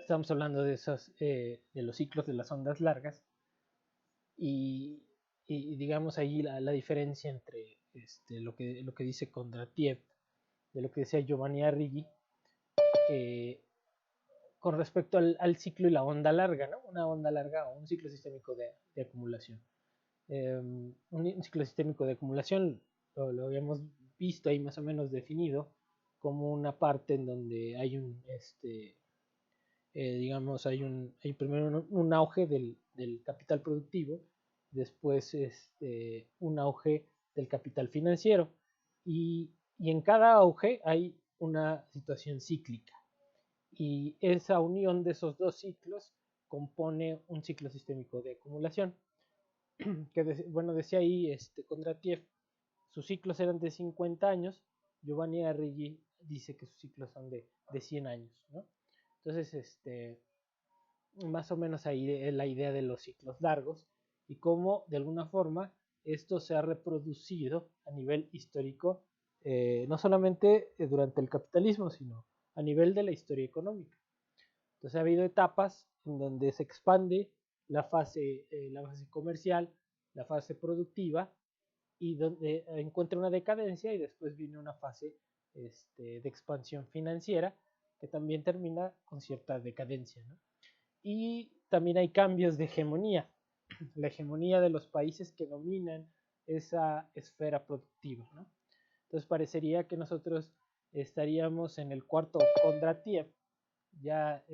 Estamos hablando de de los ciclos de las ondas largas y, digamos ahí la diferencia entre lo que dice Kondratiev, de lo que decía Giovanni Arrighi, eh, con respecto al ciclo y la onda larga, ¿no? Una onda larga o un ciclo sistémico de acumulación. Un ciclo sistémico de acumulación lo habíamos visto ahí más o menos definido como una parte en donde hay digamos, hay primero un auge del capital productivo, después un auge del capital financiero y en cada auge hay una situación cíclica y esa unión de esos dos ciclos compone un ciclo sistémico de acumulación que bueno, decía ahí Kondratiev, sus ciclos eran de 50 años, Giovanni Arrighi dice que sus ciclos son de 100 años, ¿no? Entonces, más o menos ahí es la idea de los ciclos largos y cómo de alguna forma esto se ha reproducido a nivel histórico, no solamente durante el capitalismo, sino a nivel de la historia económica. Entonces ha habido etapas en donde se expande la fase comercial, la fase productiva, y donde encuentra una decadencia y después viene una fase de expansión financiera que también termina con cierta decadencia, ¿no? Y también hay cambios de hegemonía, la hegemonía de los países que dominan esa esfera productiva, ¿no? Entonces parecería que nosotros estaríamos en el cuarto Kondratiev, ya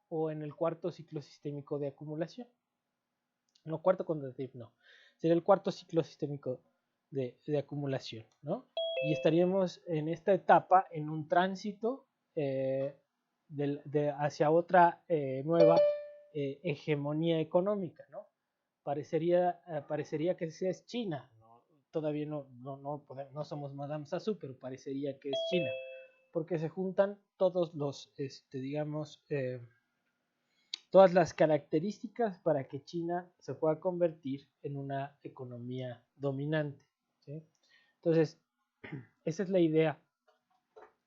o en el cuarto ciclo sistémico de acumulación. No, cuarto Kondratiev no. Sería el cuarto ciclo sistémico de acumulación, ¿no? Y estaríamos en esta etapa en un tránsito hacia otra nueva hegemonía económica, ¿no? Parecería que es China, ¿no? Todavía no somos Madame Sassou, pero parecería que es China, porque se juntan todos los, digamos, todas las características para que China se pueda convertir en una economía dominante, ¿sí? Entonces, esa es la idea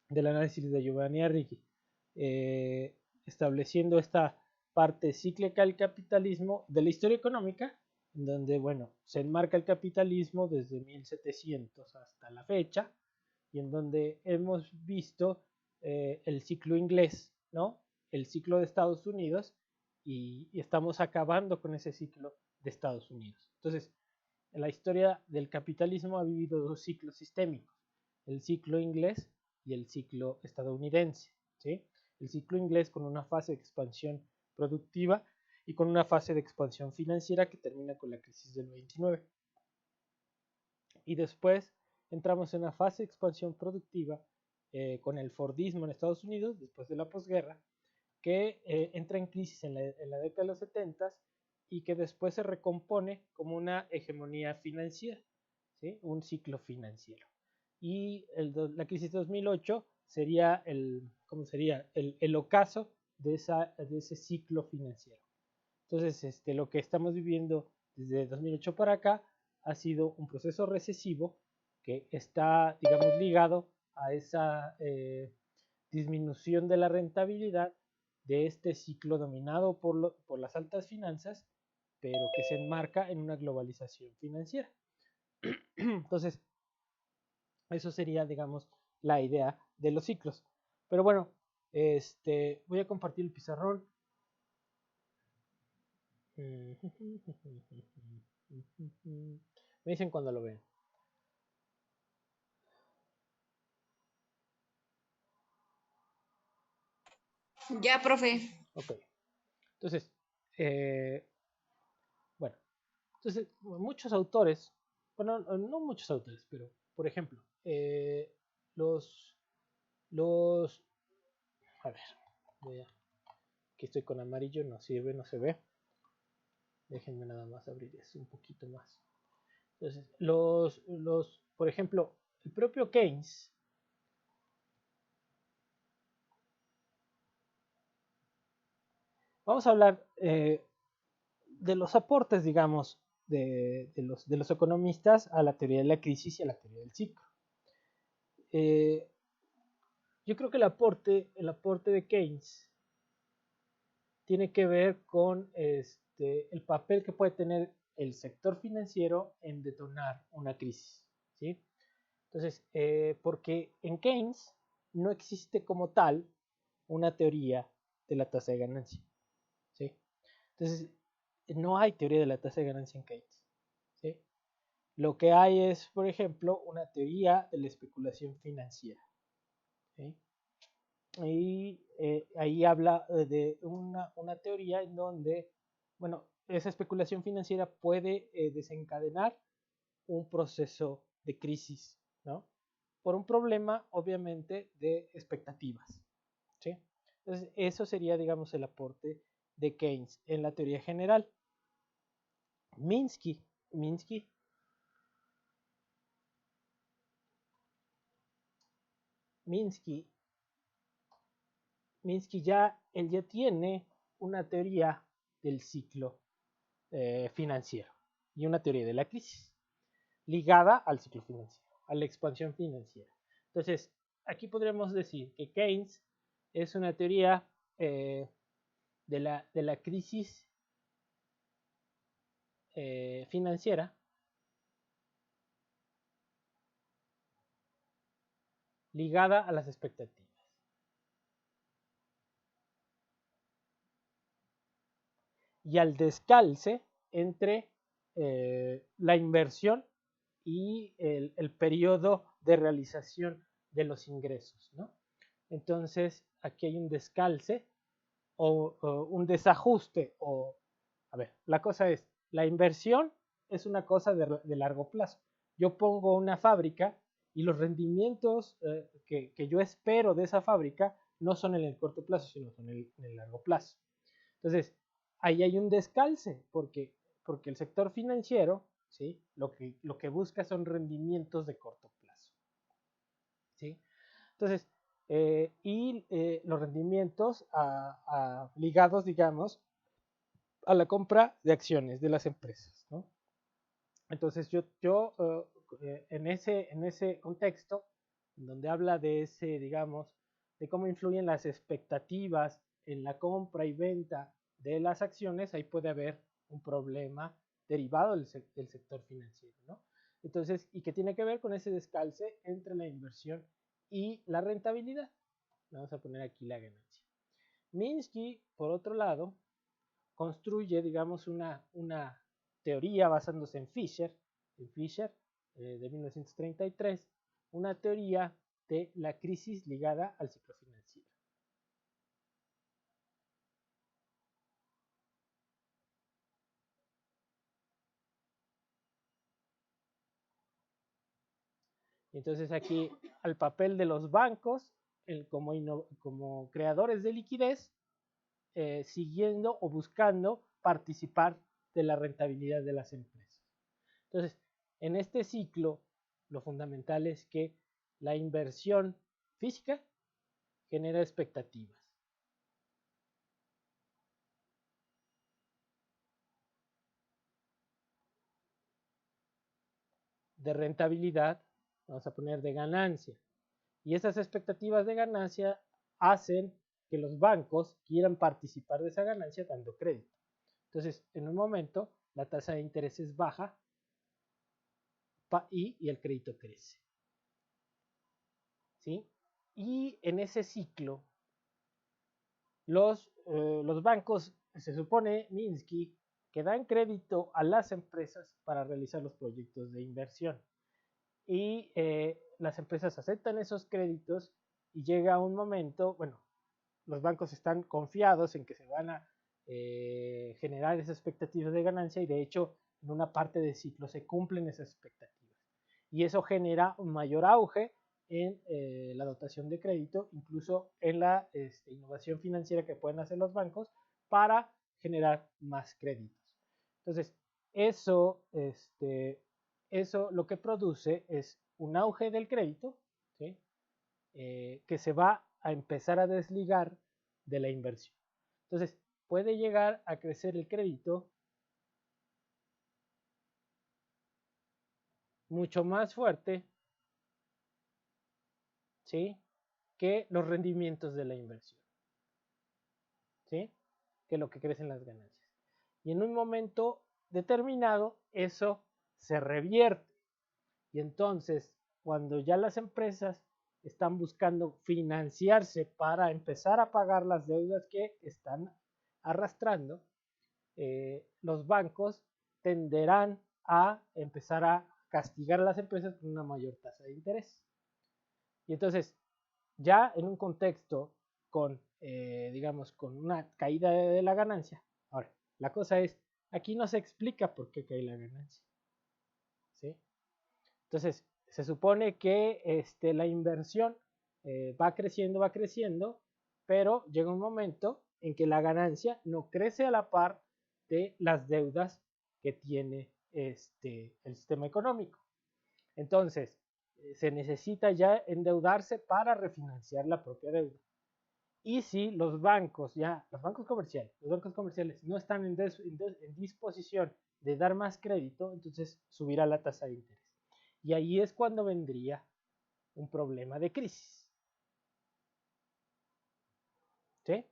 del análisis de Giovanni Arrighi, estableciendo esta parte cíclica del capitalismo de la historia económica, en donde, bueno, se enmarca el capitalismo desde 1700 hasta la fecha, y en donde hemos visto el ciclo inglés, ¿no? El ciclo de Estados Unidos, y estamos acabando con ese ciclo de Estados Unidos. Entonces, en la historia del capitalismo ha vivido dos ciclos sistémicos, el ciclo inglés y el ciclo estadounidense, ¿sí? El ciclo inglés con una fase de expansión productiva y con una fase de expansión financiera que termina con la crisis del 29. Y después entramos en una fase de expansión productiva con el Fordismo en Estados Unidos después de la posguerra, que entra en crisis en la década de los 70 y que después se recompone como una hegemonía financiera, ¿sí? Un ciclo financiero. Y la crisis de 2008 sería ¿cómo sería? El ocaso de ese ciclo financiero. Entonces, lo que estamos viviendo desde 2008 para acá ha sido un proceso recesivo que está, digamos, ligado a esa disminución de la rentabilidad de este ciclo dominado por las altas finanzas, pero que se enmarca en una globalización financiera. Entonces, eso sería, digamos, la idea de los ciclos. Pero bueno, voy a compartir el pizarrón. Me dicen cuando lo vean. Ya, profe. Ok. Entonces, bueno, entonces muchos autores, bueno, no muchos autores, pero por ejemplo, los, los, a ver, aquí estoy con amarillo, no sirve, no se ve. Déjenme nada más abrir eso un poquito más. Entonces, por ejemplo, el propio Keynes, vamos a hablar de los aportes, digamos, de los economistas a la teoría de la crisis y a la teoría del ciclo. Yo creo que el aporte de Keynes tiene que ver con el papel que puede tener el sector financiero en detonar una crisis, ¿sí? Entonces, porque en Keynes no existe como tal una teoría de la tasa de ganancia, ¿sí? Entonces, no hay teoría de la tasa de ganancia en Keynes, ¿sí? Lo que hay es, por ejemplo, una teoría de la especulación financiera, ¿sí? Y ahí habla de una teoría en donde, bueno, esa especulación financiera puede desencadenar un proceso de crisis, ¿no? Por un problema, obviamente, de expectativas, ¿sí? Entonces, eso sería, digamos, el aporte de Keynes en la teoría general. Minsky, Minsky, Minsky, Minsky él ya tiene una teoría del ciclo financiero y una teoría de la crisis ligada al ciclo financiero, a la expansión financiera. Entonces, aquí podríamos decir que Keynes es una teoría de la crisis financiera ligada a las expectativas. Y al descalce entre la inversión y el periodo de realización de los ingresos, ¿no? Entonces, aquí hay un descalce o un desajuste, o, a ver, la cosa es, la inversión es una cosa de largo plazo. Yo pongo una fábrica y los rendimientos que yo espero de esa fábrica no son en el corto plazo, sino son en el largo plazo. Entonces, ahí hay un descalce, porque el sector financiero, ¿sí? Lo que busca son rendimientos de corto plazo, ¿sí? Entonces, los rendimientos ligados, digamos, a la compra de acciones de las empresas, ¿no? Entonces, en ese contexto, donde habla de ese, digamos, de cómo influyen las expectativas en la compra y venta de las acciones, ahí puede haber un problema derivado del sector financiero, ¿no? Entonces, y que tiene que ver con ese descalce entre la inversión y la rentabilidad. Vamos a poner aquí la ganancia. Minsky, por otro lado, construye, digamos, una teoría basándose en Fisher de 1933, una teoría de la crisis ligada al ciclo financiero. Entonces aquí al papel de los bancos como creadores de liquidez, siguiendo o buscando participar de la rentabilidad de las empresas. Entonces, en este ciclo, lo fundamental es que la inversión física genera expectativas. De rentabilidad, vamos a poner de ganancia. Y esas expectativas de ganancia hacen que los bancos quieran participar de esa ganancia dando crédito. Entonces, en un momento, la tasa de interés es baja y el crédito crece, ¿sí? Y en ese ciclo, los bancos, se supone, Minsky, que dan crédito a las empresas para realizar los proyectos de inversión. Y las empresas aceptan esos créditos y llega un momento, bueno, los bancos están confiados en que se van a generar esas expectativas de ganancia y de hecho en una parte del ciclo se cumplen esas expectativas. Y eso genera un mayor auge en la dotación de crédito, incluso en la innovación financiera que pueden hacer los bancos para generar más créditos. Entonces, eso, eso lo que produce es un auge del crédito, ¿sí? Que se va a empezar a desligar de la inversión. Entonces, puede llegar a crecer el crédito mucho más fuerte, ¿sí? Que los rendimientos de la inversión, ¿sí? que lo que crecen las ganancias. Y en un momento determinado eso se revierte. Y entonces, cuando ya las empresas están buscando financiarse para empezar a pagar las deudas que están arrastrando, los bancos tenderán a empezar a castigar a las empresas con una mayor tasa de interés. Y entonces, ya en un contexto con, digamos, con una caída de la ganancia, ahora, la cosa es, aquí no se explica por qué cae la ganancia. ¿Sí? Entonces, se supone que la inversión va creciendo, pero llega un momento en que la ganancia no crece a la par de las deudas que tiene el sistema económico. Entonces, se necesita ya endeudarse para refinanciar la propia deuda. Y si los bancos los bancos comerciales no están en disposición de dar más crédito, entonces subirá la tasa de interés. Y ahí es cuando vendría un problema de crisis. ¿Sí?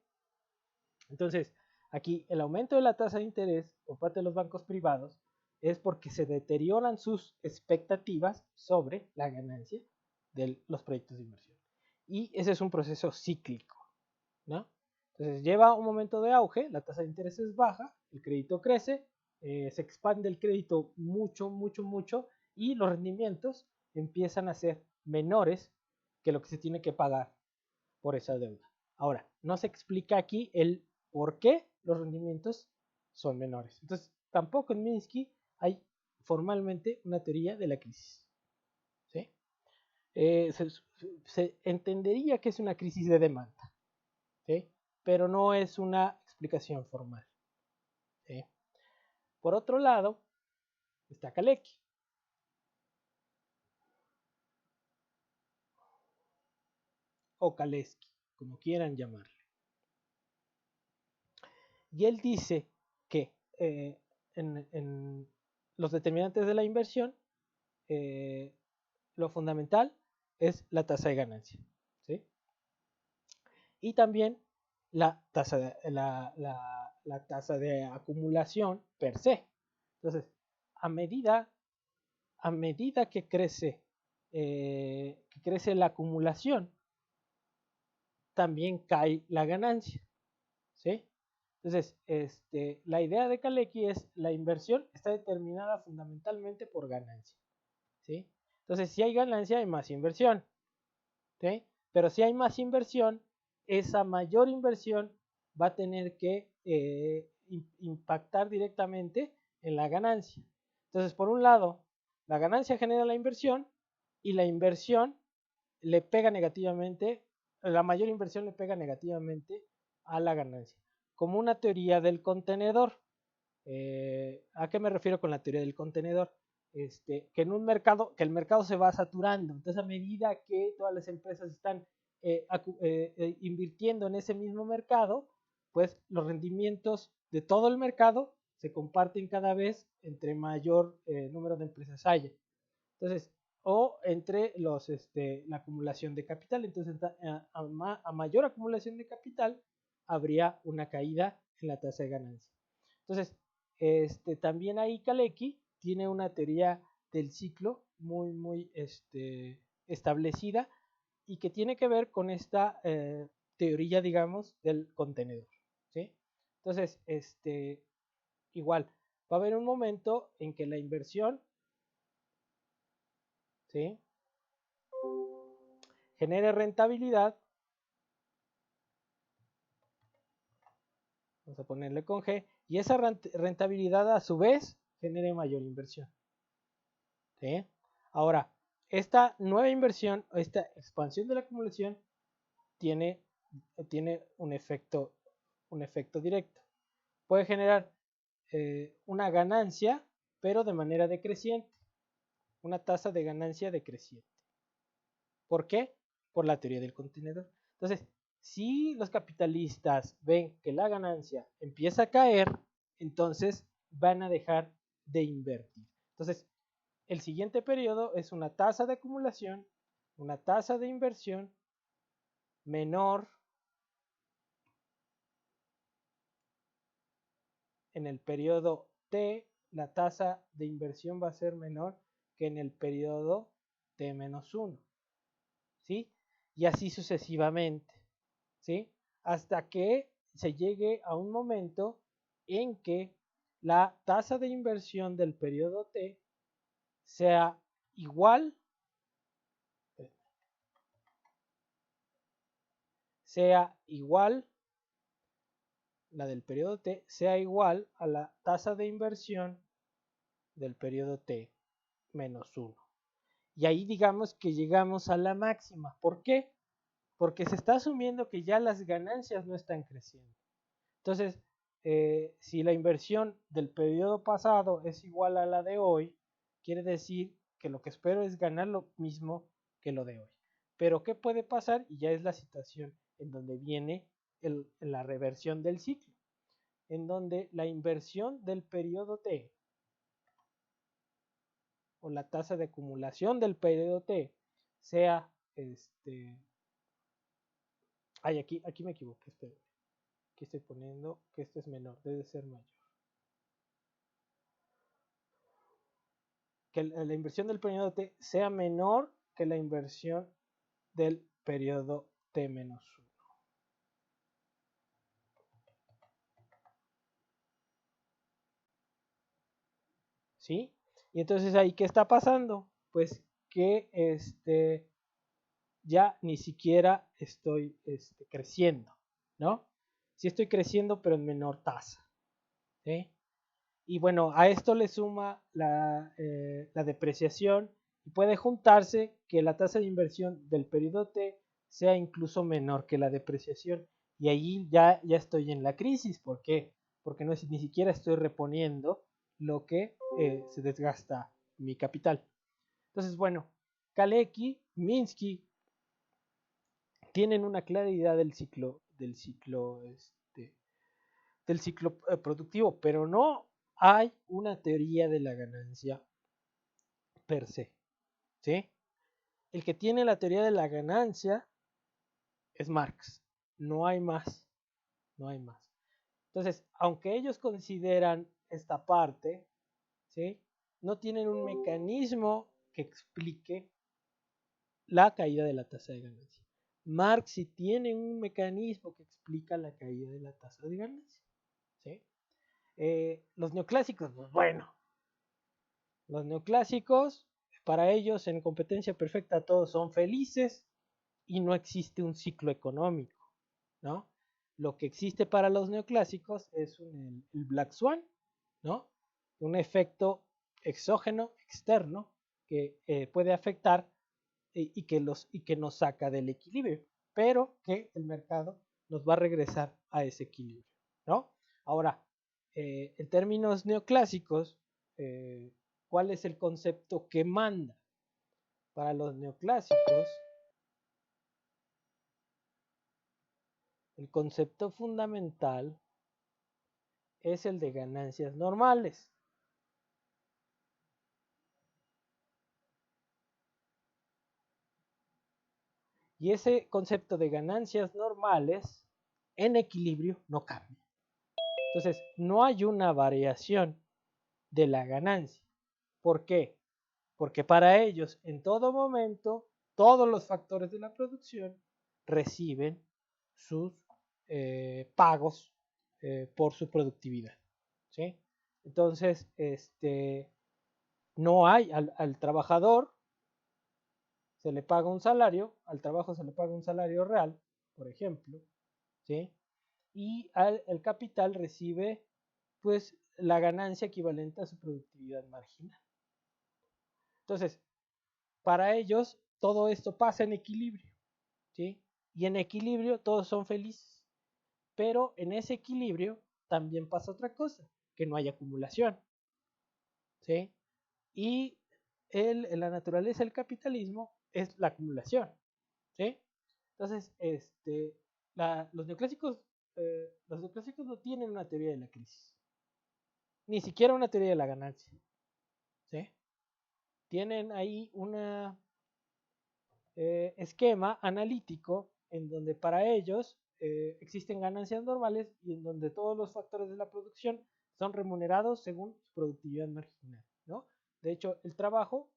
Entonces, aquí el aumento de la tasa de interés por parte de los bancos privados es porque se deterioran sus expectativas sobre la ganancia de los proyectos de inversión. Y ese es un proceso cíclico, ¿no? Entonces lleva un momento de auge, la tasa de interés es baja, el crédito crece, se expande el crédito mucho y los rendimientos empiezan a ser menores que lo que se tiene que pagar por esa deuda. Ahora, no se explica aquí el por qué los rendimientos son menores. Entonces, tampoco en Minsky hay formalmente una teoría de la crisis. ¿Sí? Se entendería que es una crisis de demanda, ¿sí? Pero no es una explicación formal. ¿Sí? Por otro lado, está Kalecki. O Kaleski, como quieran llamarle. Y él dice que en los determinantes de la inversión, lo fundamental es la tasa de ganancia. ¿Sí? Y también la tasa la tasa de acumulación per se. Entonces, a medida, que crece la acumulación, también cae la ganancia. ¿Sí? Entonces, la idea de Kalecki es la inversión está determinada fundamentalmente por ganancia. ¿Sí? Entonces, si hay ganancia, hay más inversión. ¿Sí? Pero si hay más inversión, esa mayor inversión va a tener que impactar directamente en la ganancia. Entonces, por un lado, la ganancia genera la inversión y la inversión le pega negativamente, la mayor inversión le pega negativamente a la ganancia, como una teoría del contenedor. ¿A qué me refiero con la teoría del contenedor? Que en un mercado, que el mercado se va saturando, entonces a medida que todas las empresas están invirtiendo en ese mismo mercado, pues los rendimientos de todo el mercado se comparten cada vez entre mayor número de empresas haya. Entonces, o entre la acumulación de capital. Entonces, a mayor acumulación de capital, habría una caída en la tasa de ganancia. Entonces, también ahí Kalecki tiene una teoría del ciclo muy establecida y que tiene que ver con esta teoría, digamos, del contenedor. ¿Sí? Entonces, igual, va a haber un momento en que la inversión, ¿sí?, genere rentabilidad. Vamos a ponerle con G. Y esa rentabilidad a su vez genere mayor inversión. ¿Sí? Ahora, esta nueva inversión, esta expansión de la acumulación tiene un efecto directo. Puede generar una ganancia, pero de manera decreciente. Una tasa de ganancia decreciente. ¿Por qué? Por la teoría del contenedor. Entonces, si los capitalistas ven que la ganancia empieza a caer, entonces van a dejar de invertir. Entonces, el siguiente periodo es una tasa de acumulación, una tasa de inversión menor en el periodo T la tasa de inversión va a ser menor que en el periodo T-1, ¿sí? Y así sucesivamente, ¿sí? Hasta que se llegue a un momento en que la tasa de inversión del periodo T sea igual, la del periodo T sea igual a la tasa de inversión del periodo T-1. Y ahí digamos que llegamos a la máxima. ¿Por qué? Porque se está asumiendo que ya las ganancias no están creciendo. Entonces, si la inversión del periodo pasado es igual a la de hoy, quiere decir que lo que espero es ganar lo mismo que lo de hoy. Pero ¿qué puede pasar? Y ya es la situación en donde viene la reversión del ciclo, en donde la inversión del periodo T o la tasa de acumulación del periodo T sea aquí me equivoqué, aquí estoy poniendo que este es menor, debe ser mayor. Que la inversión del periodo T sea menor que la inversión del periodo T-1. ¿Sí? Y entonces ahí, ¿qué está pasando? Pues que ya ni siquiera estoy creciendo, ¿no? Sí estoy creciendo, pero en menor tasa, ¿sí? Y bueno, a esto le suma la depreciación y puede juntarse que la tasa de inversión del periodo T sea incluso menor que la depreciación. Y ahí ya estoy en la crisis. ¿Por qué? Porque no es, ni siquiera estoy reponiendo lo que se desgasta mi capital. Entonces, bueno, Kalecki, Minsky tienen una claridad del ciclo productivo, pero no hay una teoría de la ganancia per se, ¿sí? El que tiene la teoría de la ganancia es Marx, no hay más, no hay más. Entonces, aunque ellos consideran esta parte, ¿sí? No tienen un mecanismo que explique la caída de la tasa de ganancia. Marx sí tiene un mecanismo que explica la caída de la tasa de ganancia, ¿sí? Los neoclásicos, pues bueno, los neoclásicos, para ellos en competencia perfecta todos son felices y no existe un ciclo económico, ¿no? Lo que existe para los neoclásicos es el Black Swan, ¿no? Un efecto exógeno, externo, que puede afectar y que nos saca del equilibrio, pero que el mercado nos va a regresar a ese equilibrio, ¿no? Ahora, en términos neoclásicos, ¿cuál es el concepto que manda? Para los neoclásicos, el concepto fundamental es el de ganancias normales. Y ese concepto de ganancias normales en equilibrio no cambia. Entonces, no hay una variación de la ganancia. ¿Por qué? Porque para ellos, en todo momento, todos los factores de la producción reciben sus pagos por su productividad, ¿sí? Entonces, no hay al trabajador se le paga un salario, al trabajo se le paga un salario real, por ejemplo, ¿sí? Y el capital recibe, pues, la ganancia equivalente a su productividad marginal. Entonces, para ellos, todo esto pasa en equilibrio, ¿sí? Y en equilibrio todos son felices. Pero en ese equilibrio también pasa otra cosa, que no hay acumulación, ¿sí? Y la naturaleza del capitalismo es la acumulación, ¿sí? Entonces, los neoclásicos no tienen una teoría de la crisis, ni siquiera una teoría de la ganancia, ¿sí? Tienen ahí un esquema analítico en donde para ellos existen ganancias normales y en donde todos los factores de la producción son remunerados según su productividad marginal, ¿no? De hecho, el trabajo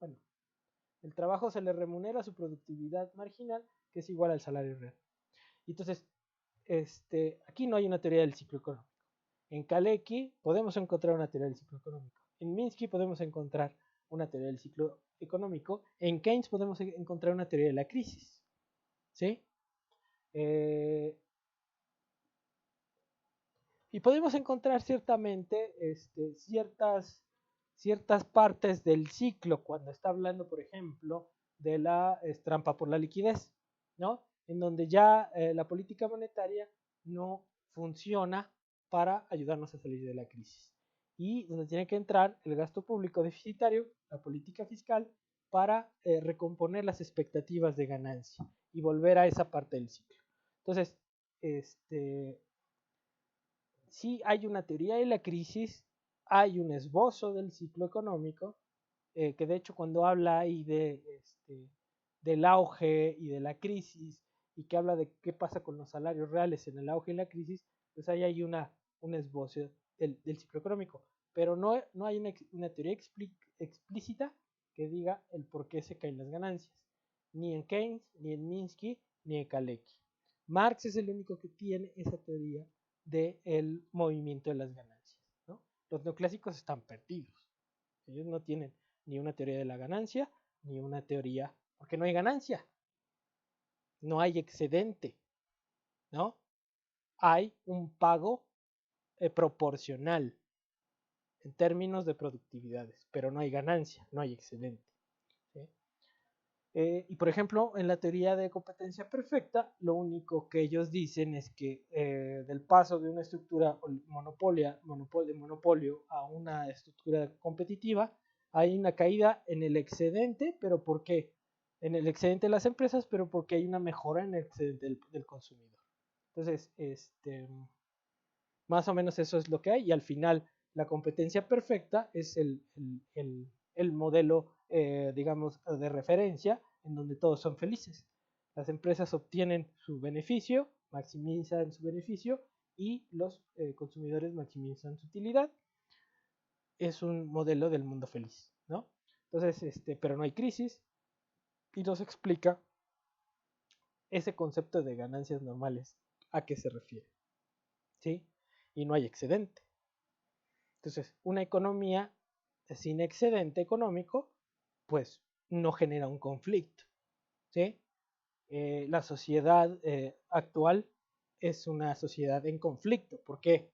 se le remunera su productividad marginal, que es igual al salario real. Entonces, aquí no hay una teoría del ciclo económico. En Kalecki podemos encontrar una teoría del ciclo económico. En Minsky podemos encontrar una teoría del ciclo económico. En Keynes podemos encontrar una teoría de la crisis. ¿Sí? Y podemos encontrar ciertamente ciertas partes del ciclo cuando está hablando, por ejemplo, de la trampa por la liquidez, ¿no? En donde ya la política monetaria no funciona para ayudarnos a salir de la crisis. Y donde tiene que entrar el gasto público deficitario, la política fiscal, para recomponer las expectativas de ganancia y volver a esa parte del ciclo. Entonces, sí hay una teoría de la crisis, hay un esbozo del ciclo económico, que de hecho cuando habla ahí del auge y de la crisis, y que habla de qué pasa con los salarios reales en el auge y la crisis, pues ahí hay un esbozo del ciclo económico, pero no hay una teoría explícita que diga el por qué se caen las ganancias, ni en Keynes, ni en Minsky, ni en Kalecki. Marx es el único que tiene esa teoría del movimiento de las ganancias, ¿no? Los neoclásicos están perdidos. Ellos no tienen ni una teoría de la ganancia, ni una teoría, porque no hay ganancia, no hay excedente, ¿no? Hay un pago proporcional en términos de productividades, pero no hay ganancia, no hay excedente. ¿Sí? Y por ejemplo, en la teoría de competencia perfecta, lo único que ellos dicen es que del paso de una estructura de monopolio a una estructura competitiva, hay una caída en el excedente, pero ¿por qué? En el excedente de las empresas, pero porque hay una mejora en el excedente del consumidor. Entonces, más o menos eso es lo que hay, y al final la competencia perfecta es el modelo, digamos, de referencia en donde todos son felices. Las empresas obtienen su beneficio, maximizan su beneficio y los consumidores maximizan su utilidad. Es un modelo del mundo feliz, ¿no? Entonces, pero no hay crisis y nos explica ese concepto de ganancias normales a qué se refiere, ¿sí? Y no hay excedente. Entonces, una economía sin excedente económico, pues no genera un conflicto, ¿sí? La sociedad actual es una sociedad en conflicto. ¿Por qué?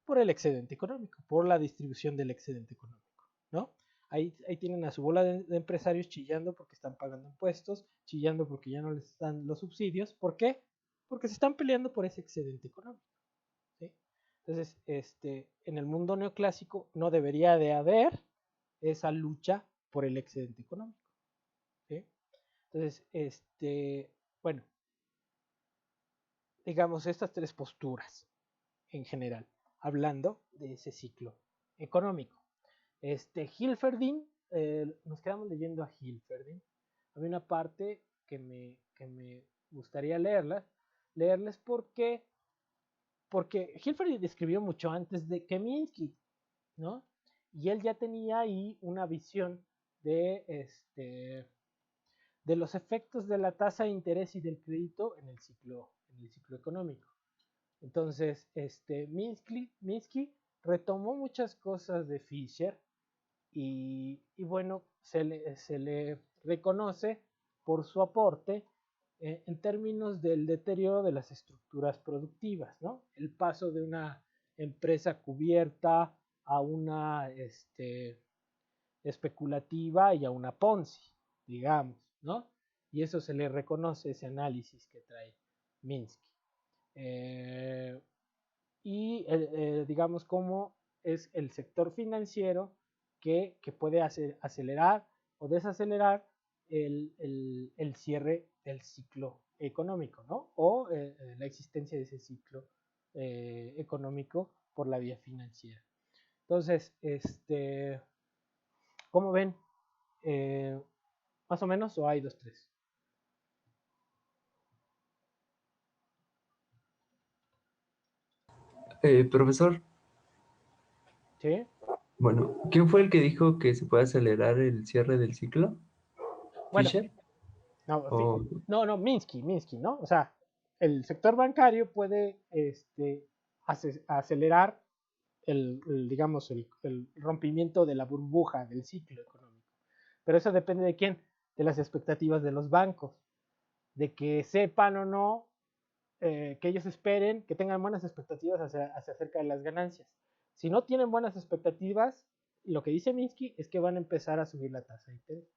Por el excedente económico, por la distribución del excedente económico, ¿no? Ahí tienen a su bola de empresarios chillando porque están pagando impuestos, chillando porque ya no les dan los subsidios. ¿Por qué? Porque se están peleando por ese excedente económico. ¿Sí? Entonces, en el mundo neoclásico no debería de haber esa lucha por el excedente económico. ¿Sí? Entonces, bueno, digamos estas tres posturas en general, hablando de ese ciclo económico. Hilferding, nos quedamos leyendo a Hilferding. Había una parte que me gustaría leerles porque Hilferding escribió mucho antes de Kaminsky, ¿no? Y él ya tenía ahí una visión de los efectos de la tasa de interés y del crédito en el ciclo económico. Entonces, Minsky retomó muchas cosas de Fisher y bueno, se le reconoce por su aporte en términos del deterioro de las estructuras productivas, ¿no? El paso de una empresa cubierta a una especulativa y a una Ponzi, digamos, ¿no? Y eso se le reconoce, ese análisis que trae Minsky. Digamos cómo es el sector financiero que puede acelerar o desacelerar el cierre del ciclo económico, ¿no? O la existencia de ese ciclo económico por la vía financiera. Entonces, ¿cómo ven? ¿Más o menos o hay dos, tres? Profesor, ¿Sí? bueno, ¿quién fue el que dijo que se puede acelerar el cierre del ciclo? Bueno, ¿Fisher? no, ¿O no, Minsky, ¿no? O sea, el sector bancario puede acelerar digamos, el rompimiento de la burbuja del ciclo económico. Pero eso depende de quién, de las expectativas de los bancos, de que sepan o no, que ellos esperen, que tengan buenas expectativas hacia acerca de las ganancias. Si no tienen buenas expectativas, lo que dice Minsky es que van a empezar a subir la tasa de interés.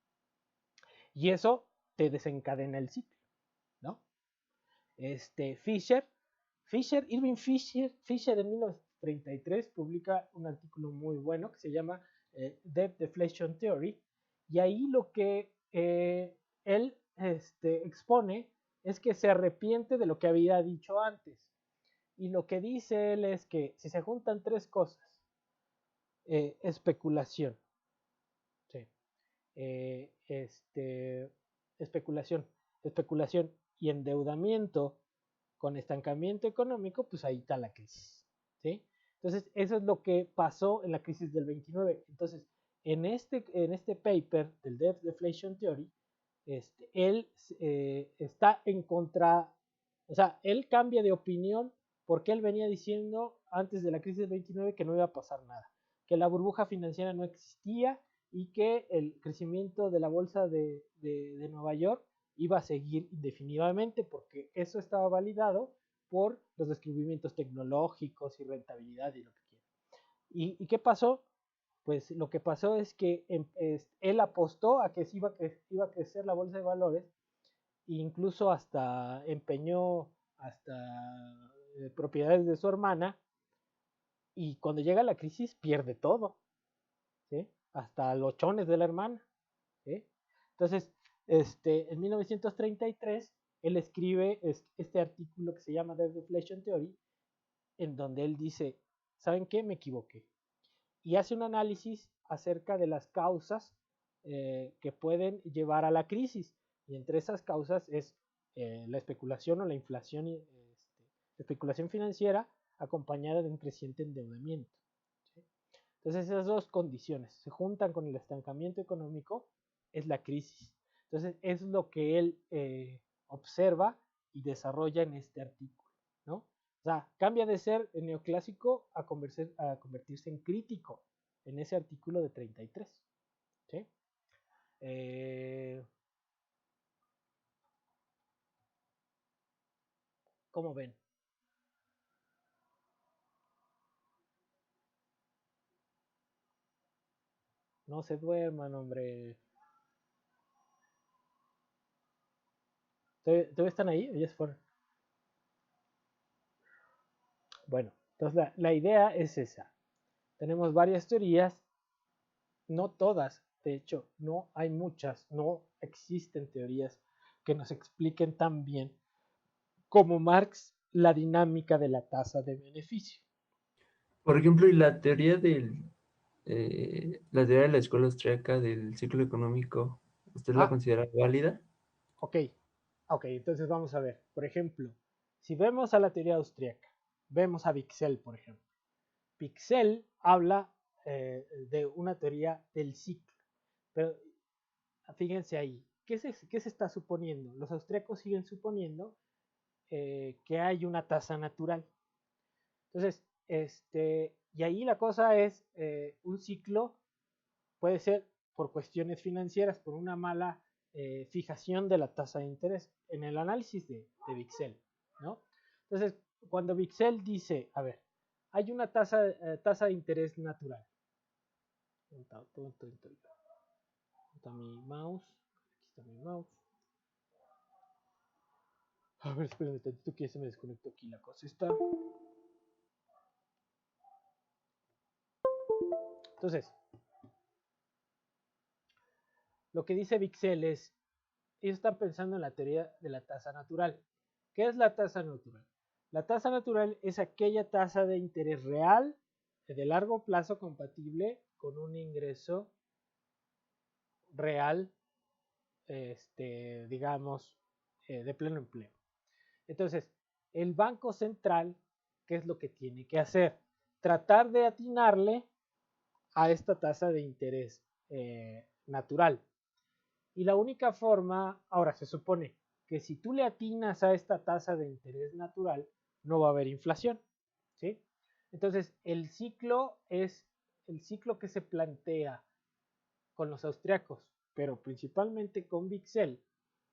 Y eso te desencadena el ciclo, ¿no? Irving Fisher en 1933 publica un artículo muy bueno que se llama Debt Deflation Theory, y ahí lo que él expone es que se arrepiente de lo que había dicho antes. Y lo que dice él es que si se juntan tres cosas, especulación, sí, eh, este, especulación, especulación y endeudamiento con estancamiento económico, pues ahí está la crisis, ¿sí? Entonces, eso es lo que pasó en la crisis del 29. Entonces, en este paper del Debt Deflation Theory, él está en contra, o sea, él cambia de opinión porque él venía diciendo antes de la crisis del 29 que no iba a pasar nada, que la burbuja financiera no existía y que el crecimiento de la bolsa de Nueva York iba a seguir indefinidamente porque eso estaba validado por los descubrimientos tecnológicos y rentabilidad y lo que quiera. ¿Y qué pasó? Pues lo que pasó es que él apostó a que iba a crecer la bolsa de valores e incluso hasta empeñó hasta propiedades de su hermana, y cuando llega la crisis pierde todo, ¿sí? Hasta los chones de la hermana, ¿sí? Entonces, en 1933, él escribe este artículo que se llama The Deflation Theory, en donde él dice, ¿saben qué? Me equivoqué. Y hace un análisis acerca de las causas que pueden llevar a la crisis. Y entre esas causas es la especulación o la inflación, especulación financiera acompañada de un creciente endeudamiento, ¿sí? Entonces esas dos condiciones se juntan con el estancamiento económico, es la crisis. Entonces es lo que él observa y desarrolla en este artículo, ¿no? O sea, cambia de ser neoclásico a convertirse en crítico en ese artículo de 33, ¿sí? ¿Cómo ven? No se duerman, hombre. ¿Todavía están ahí o ya se fueron? Bueno, entonces la idea es esa. Tenemos varias teorías, no todas, de hecho, no hay muchas, no existen teorías que nos expliquen tan bien como Marx la dinámica de la tasa de beneficio. por ejemplo, y la teoría la teoría de la escuela austríaca del ciclo económico, ¿usted la Ah, considera válida? ok, ok, entonces vamos a ver. Por ejemplo, si vemos a la teoría austríaca, vemos a Wicksell, por ejemplo. Wicksell habla de una teoría del ciclo, pero fíjense ahí, ¿qué se está suponiendo? Los austríacos siguen suponiendo que hay una tasa natural. Entonces, y ahí la cosa es, un ciclo puede ser por cuestiones financieras, por una mala fijación de la tasa de interés, en el análisis de Wicksell, ¿no? Entonces, cuando Wicksell dice, a ver, hay una tasa de interés natural. ¿Dónde está mi mouse? Aquí está mi mouse. A ver, espérenme tantito que ya se me desconectó aquí la cosa. Entonces, lo que dice Wicksell es, ellos están pensando en la teoría de la tasa natural. ¿Qué es la tasa natural? La tasa natural es aquella tasa de interés real de largo plazo compatible con un ingreso real, digamos, de pleno empleo. Entonces, el Banco Central ¿qué es lo que tiene que hacer? Tratar de atinarle a esta tasa de interés natural. Y la única forma, ahora se supone que si tú le atinas a esta tasa de interés natural, no va a haber inflación, ¿sí? Entonces, el ciclo que se plantea con los austriacos, pero principalmente con Bixel,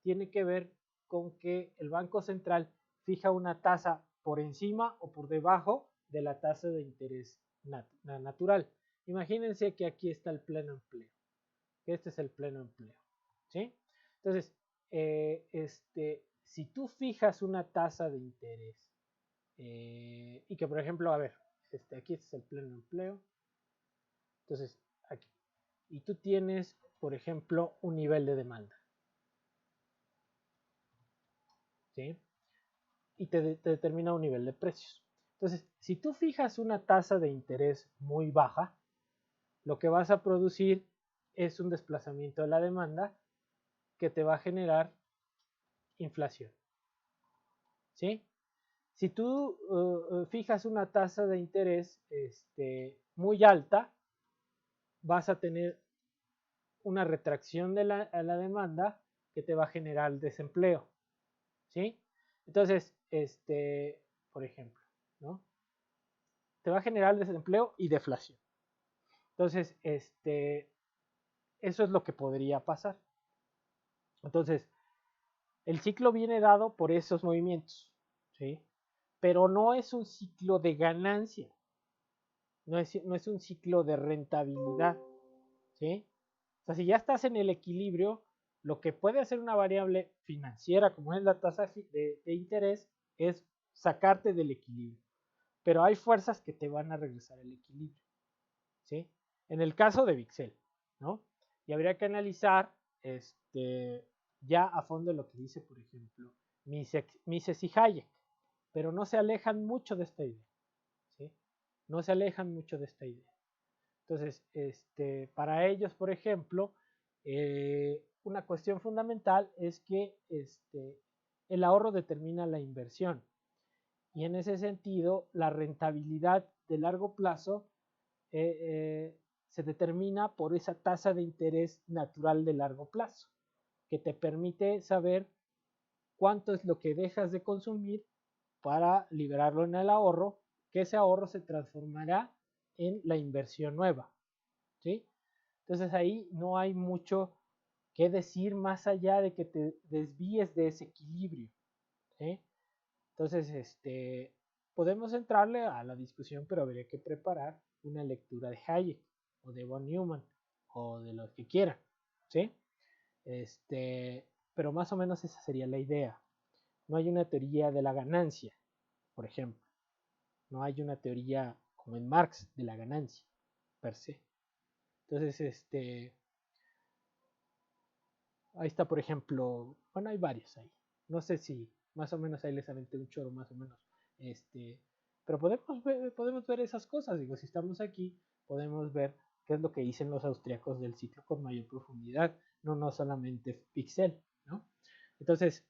tiene que ver con que el Banco Central fija una tasa por encima o por debajo de la tasa de interés natural. Imagínense que aquí está el pleno empleo, que este es el pleno empleo, ¿sí? Entonces, si tú fijas una tasa de interés y que, por ejemplo, a ver, aquí este es el pleno empleo, entonces aquí, y tú tienes, por ejemplo, un nivel de demanda, ¿sí? Y te determina un nivel de precios. Entonces, si tú fijas una tasa de interés muy baja, lo que vas a producir es un desplazamiento de la demanda que te va a generar inflación, ¿sí? Si tú fijas una tasa de interés muy alta, vas a tener una retracción de la demanda que te va a generar desempleo, ¿sí? Entonces, por ejemplo, ¿no? Te va a generar desempleo y deflación. Entonces, eso es lo que podría pasar. Entonces, el ciclo viene dado por esos movimientos, ¿sí? Pero no es un ciclo de ganancia, no es un ciclo de rentabilidad, ¿sí? O sea, si ya estás en el equilibrio, lo que puede hacer una variable financiera como es la tasa de interés es sacarte del equilibrio. Pero hay fuerzas que te van a regresar al equilibrio, ¿sí? En el caso de Bixel, ¿no? Y habría que analizar ya a fondo lo que dice, por ejemplo, Mises y Hayek, pero no se alejan mucho de esta idea, ¿sí? No se alejan mucho de esta idea. Entonces, para ellos, por ejemplo, una cuestión fundamental es que el ahorro determina la inversión. Y en ese sentido, la rentabilidad de largo plazo se determina por esa tasa de interés natural de largo plazo, que te permite saber cuánto es lo que dejas de consumir para liberarlo en el ahorro, que ese ahorro se transformará en la inversión nueva, ¿sí? Entonces ahí no hay mucho que decir más allá de que te desvíes de ese equilibrio, ¿sí? Entonces, podemos entrarle a la discusión, pero habría que preparar una lectura de Hayek o de von Neumann o de lo que quieran, ¿sí? Pero más o menos esa sería la idea. No hay una teoría de la ganancia, por ejemplo. No hay una teoría como en Marx de la ganancia, per se. Entonces, ahí está, por ejemplo, bueno, hay varios ahí. No sé si más o menos ahí les aventé un choro, más o menos. Pero podemos ver esas cosas. Digo, si estamos aquí, podemos ver qué es lo que dicen los austriacos del ciclo con mayor profundidad, no solamente Pixel, ¿no? Entonces,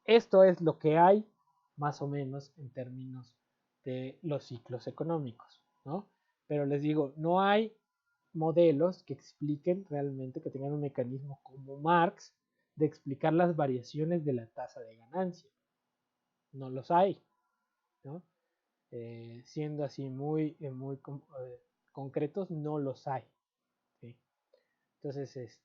esto es lo que hay más o menos en términos de los ciclos económicos, ¿no? Pero les digo, no hay modelos que expliquen realmente, que tengan un mecanismo como Marx de explicar las variaciones de la tasa de ganancia. No los hay, ¿no? Siendo así muy concretos, no los hay, ¿sí? Entonces,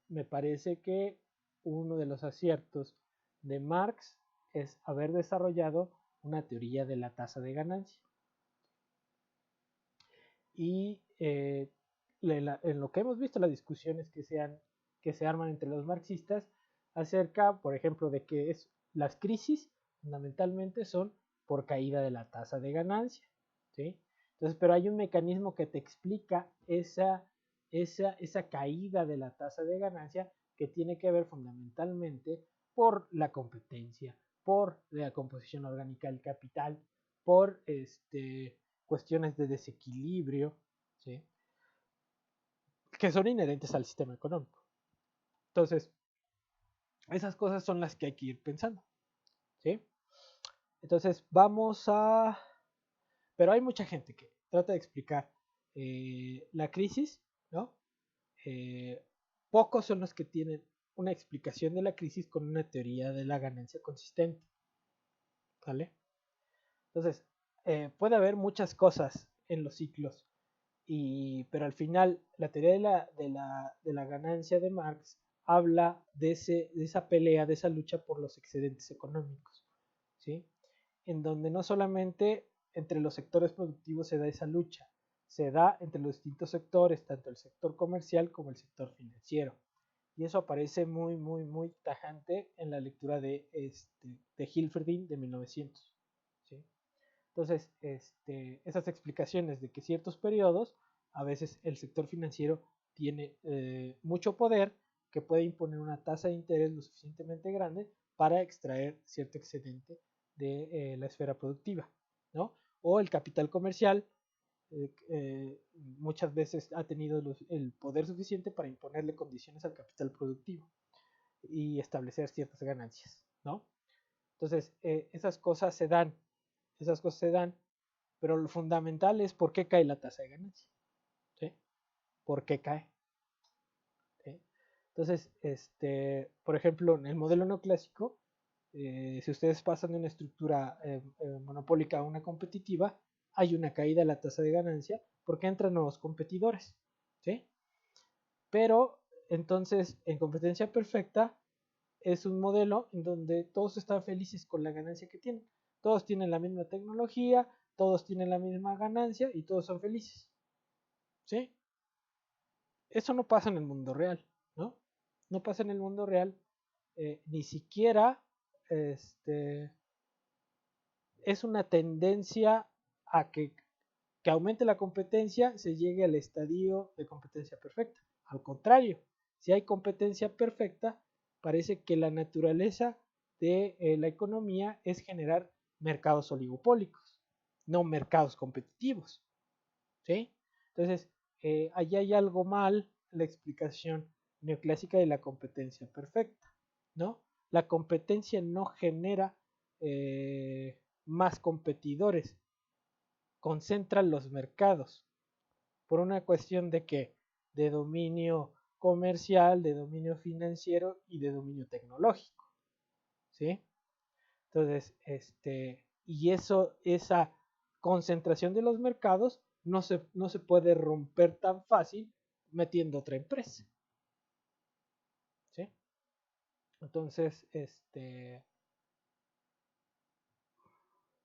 me parece que uno de los aciertos de Marx es haber desarrollado una teoría de la tasa de ganancia. Y en lo que hemos visto, las discusiones que se arman entre los marxistas acerca, por ejemplo, de que las crisis fundamentalmente son por caída de la tasa de ganancia, ¿sí? Entonces, pero hay un mecanismo que te explica esa caída de la tasa de ganancia que tiene que ver fundamentalmente por la competencia, por la composición orgánica del capital, por cuestiones de desequilibrio, ¿sí? Que son inherentes al sistema económico. Entonces, esas cosas son las que hay que ir pensando, ¿sí? Entonces, vamos a Pero hay mucha gente que trata de explicar la crisis, ¿no? Pocos son los que tienen una explicación de la crisis con una teoría de la ganancia consistente, ¿vale? Entonces, puede haber muchas cosas en los ciclos, pero al final la teoría de la ganancia de Marx habla de esa pelea, de esa lucha por los excedentes económicos, ¿sí? En donde no solamente entre los sectores productivos se da esa lucha, se da entre los distintos sectores, tanto el sector comercial como el sector financiero. Y eso aparece muy, muy, muy tajante en la lectura de Hilferding de 1900. ¿Sí? Entonces, esas explicaciones de que ciertos periodos, a veces el sector financiero tiene mucho poder que puede imponer una tasa de interés lo suficientemente grande para extraer cierto excedente de la esfera productiva, ¿no? O el capital comercial muchas veces ha tenido el poder suficiente para imponerle condiciones al capital productivo y establecer ciertas ganancias, ¿no? Entonces, esas cosas se dan, pero lo fundamental es por qué cae la tasa de ganancia, ¿sí? ¿Por qué cae? ¿Sí? Entonces, por ejemplo, en el modelo neoclásico, si ustedes pasan de una estructura monopólica a una competitiva, hay una caída de la tasa de ganancia porque entran nuevos competidores, ¿sí? Pero entonces, en competencia perfecta, es un modelo en donde todos están felices con la ganancia que tienen. Todos tienen la misma tecnología, todos tienen la misma ganancia y todos son felices, ¿sí? Eso no pasa en el mundo real, ¿no? No pasa en el mundo real, ni siquiera es una tendencia a que aumente la competencia, se llegue al estadio de competencia perfecta. Al contrario, si hay competencia perfecta, parece que la naturaleza de la economía es generar mercados oligopólicos, no mercados competitivos, ¿sí? Entonces, allí hay algo mal en la explicación neoclásica de la competencia perfecta, ¿no? La competencia no genera más competidores, concentra los mercados por una cuestión de que de dominio comercial, de dominio financiero y de dominio tecnológico, ¿sí? Entonces, esa concentración de los mercados no se puede romper tan fácil metiendo otra empresa, ¿sí? Entonces,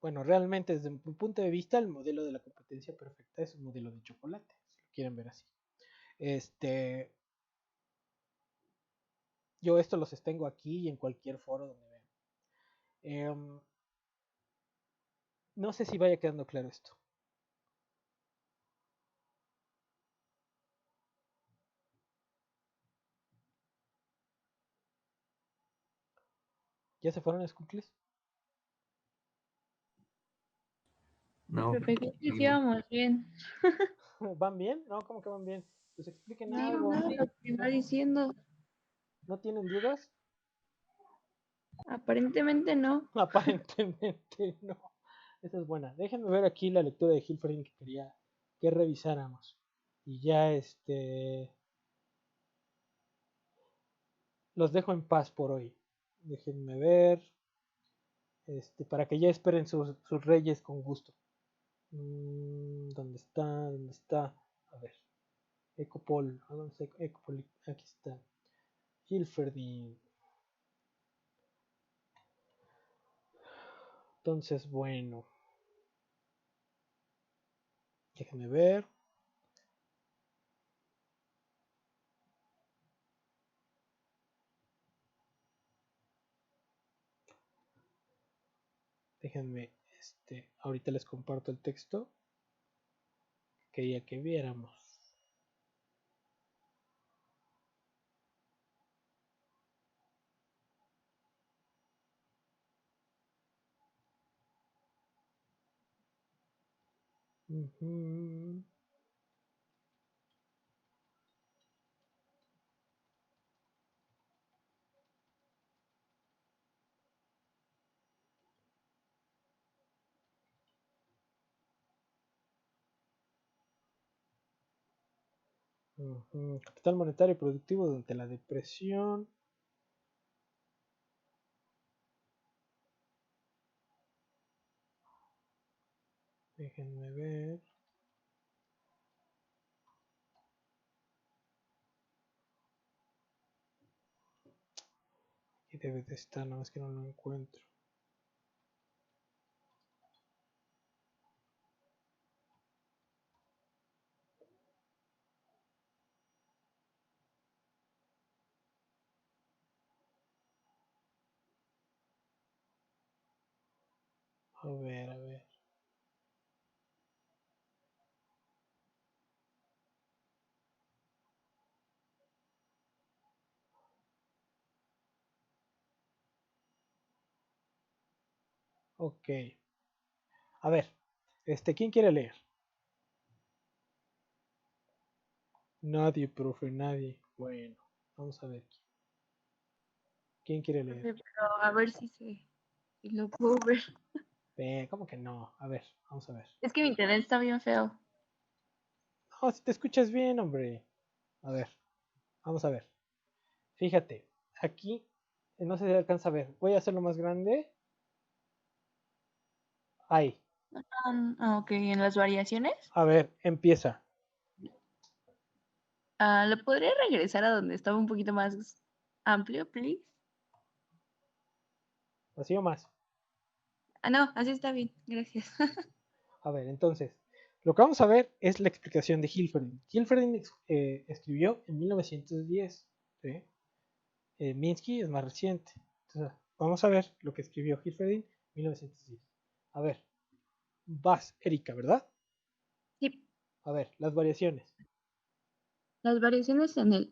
bueno, realmente desde mi punto de vista el modelo de la competencia perfecta es un modelo de chocolate, si lo quieren ver así. Yo esto los tengo aquí y en cualquier foro donde vean. No sé si vaya quedando claro esto. ¿Ya se fueron los cumples? No, Profe, porque creo que sí seguimos. vamos bien. ¿Van bien? No, ¿cómo que van bien? Pues expliquen Sí, algo. no, lo que va diciendo. ¿No tienen dudas? Aparentemente no. Aparentemente no. Esa es buena. Déjenme ver aquí la lectura de Hilferin que quería que revisáramos. Y ya los dejo en paz por hoy. Déjenme ver. Para que ya esperen sus reyes con gusto. ¿Dónde está? ¿Dónde está? A ver. Ecopol. ¿A dónde está Ecopol? Aquí está. Hilferdin. Entonces, bueno. Déjenme ver. Déjenme. Ahorita les comparto el texto. Quería que viéramos. Ujú. Capital monetario y productivo durante la depresión. Déjenme ver. Aquí debe de estar, nada más que no lo encuentro. A ver, a ver. Ok. A ver, ¿quién quiere leer? Nadie, profe, nadie. Bueno, vamos a ver. ¿Quién quiere leer? Profe, pero a ver si lo puedo ver. ¿Cómo que no? A ver, vamos a ver. Es que mi internet está bien feo. No, si te escuchas bien, hombre. A ver, vamos a ver. Fíjate, aquí, no sé si alcanza a ver. Voy a hacerlo más grande. Ahí. Ok, en las variaciones. A ver, empieza. ¿Lo podría regresar a donde estaba un poquito más amplio, please? Así o más. No, así está bien, gracias. A ver, entonces, lo que vamos a ver es la explicación de Hilferding. Hilferding escribió en 1910. ¿Sí? Minsky es más reciente. Entonces, vamos a ver lo que escribió Hilferding en 1910. A ver, vas, Erika, ¿verdad? Sí, A ver, las variaciones. las variaciones en el...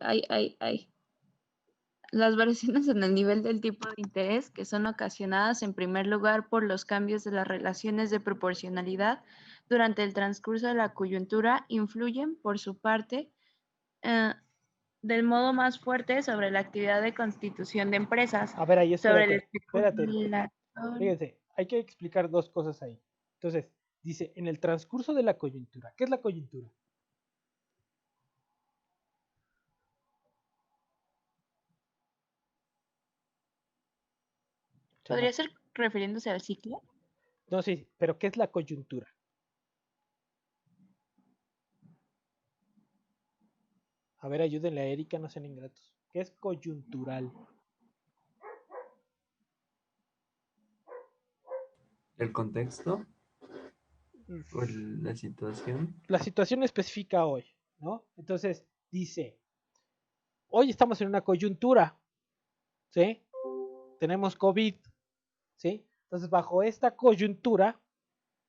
Las variaciones en el nivel del tipo de interés, que son ocasionadas en primer lugar por los cambios de las relaciones de proporcionalidad durante el transcurso de la coyuntura, influyen, por su parte, eh, del modo más fuerte sobre la actividad de constitución de empresas, A ver, ahí sobre el espérate, Erika. especulatorio. Fíjense, hay que explicar dos cosas ahí. Entonces, dice, en el transcurso de la coyuntura. ¿Qué es la coyuntura? ¿Podría Chama. ser refiriéndose al ciclo? No, sí, pero ¿qué es la coyuntura? A ver, ayúdenle a Erika, no sean ingratos. ¿Qué es coyuntural? ¿El contexto o la situación? La situación específica hoy, ¿no? Entonces, dice, hoy estamos en una coyuntura, ¿sí? Tenemos COVID, ¿sí? Entonces, bajo esta coyuntura,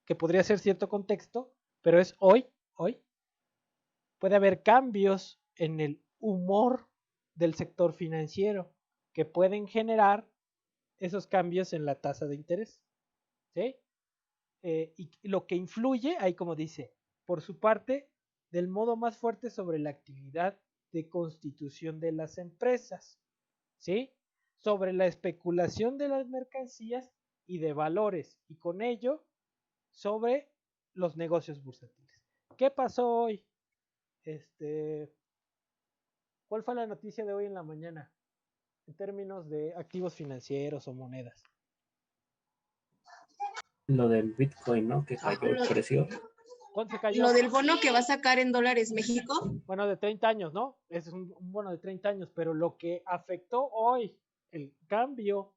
que podría ser cierto contexto, pero es hoy, puede haber cambios en el humor del sector financiero que pueden generar esos cambios en la tasa de interés, ¿sí? Y lo que influye, ahí como dice, por su parte, del modo más fuerte sobre la actividad de constitución de las empresas, ¿sí? Sobre la especulación de las mercancías y de valores, y con ello sobre los negocios bursátiles. ¿Qué pasó hoy? ¿Cuál fue la noticia de hoy en la mañana en términos de activos financieros o monedas? Lo del Bitcoin, ¿no? Que cayó el precio. ¿Cuánto se cayó? Lo del bono que va a sacar en dólares México. Bueno, de 30 años, ¿no? Es un bono de 30 años, pero lo que afectó hoy el cambio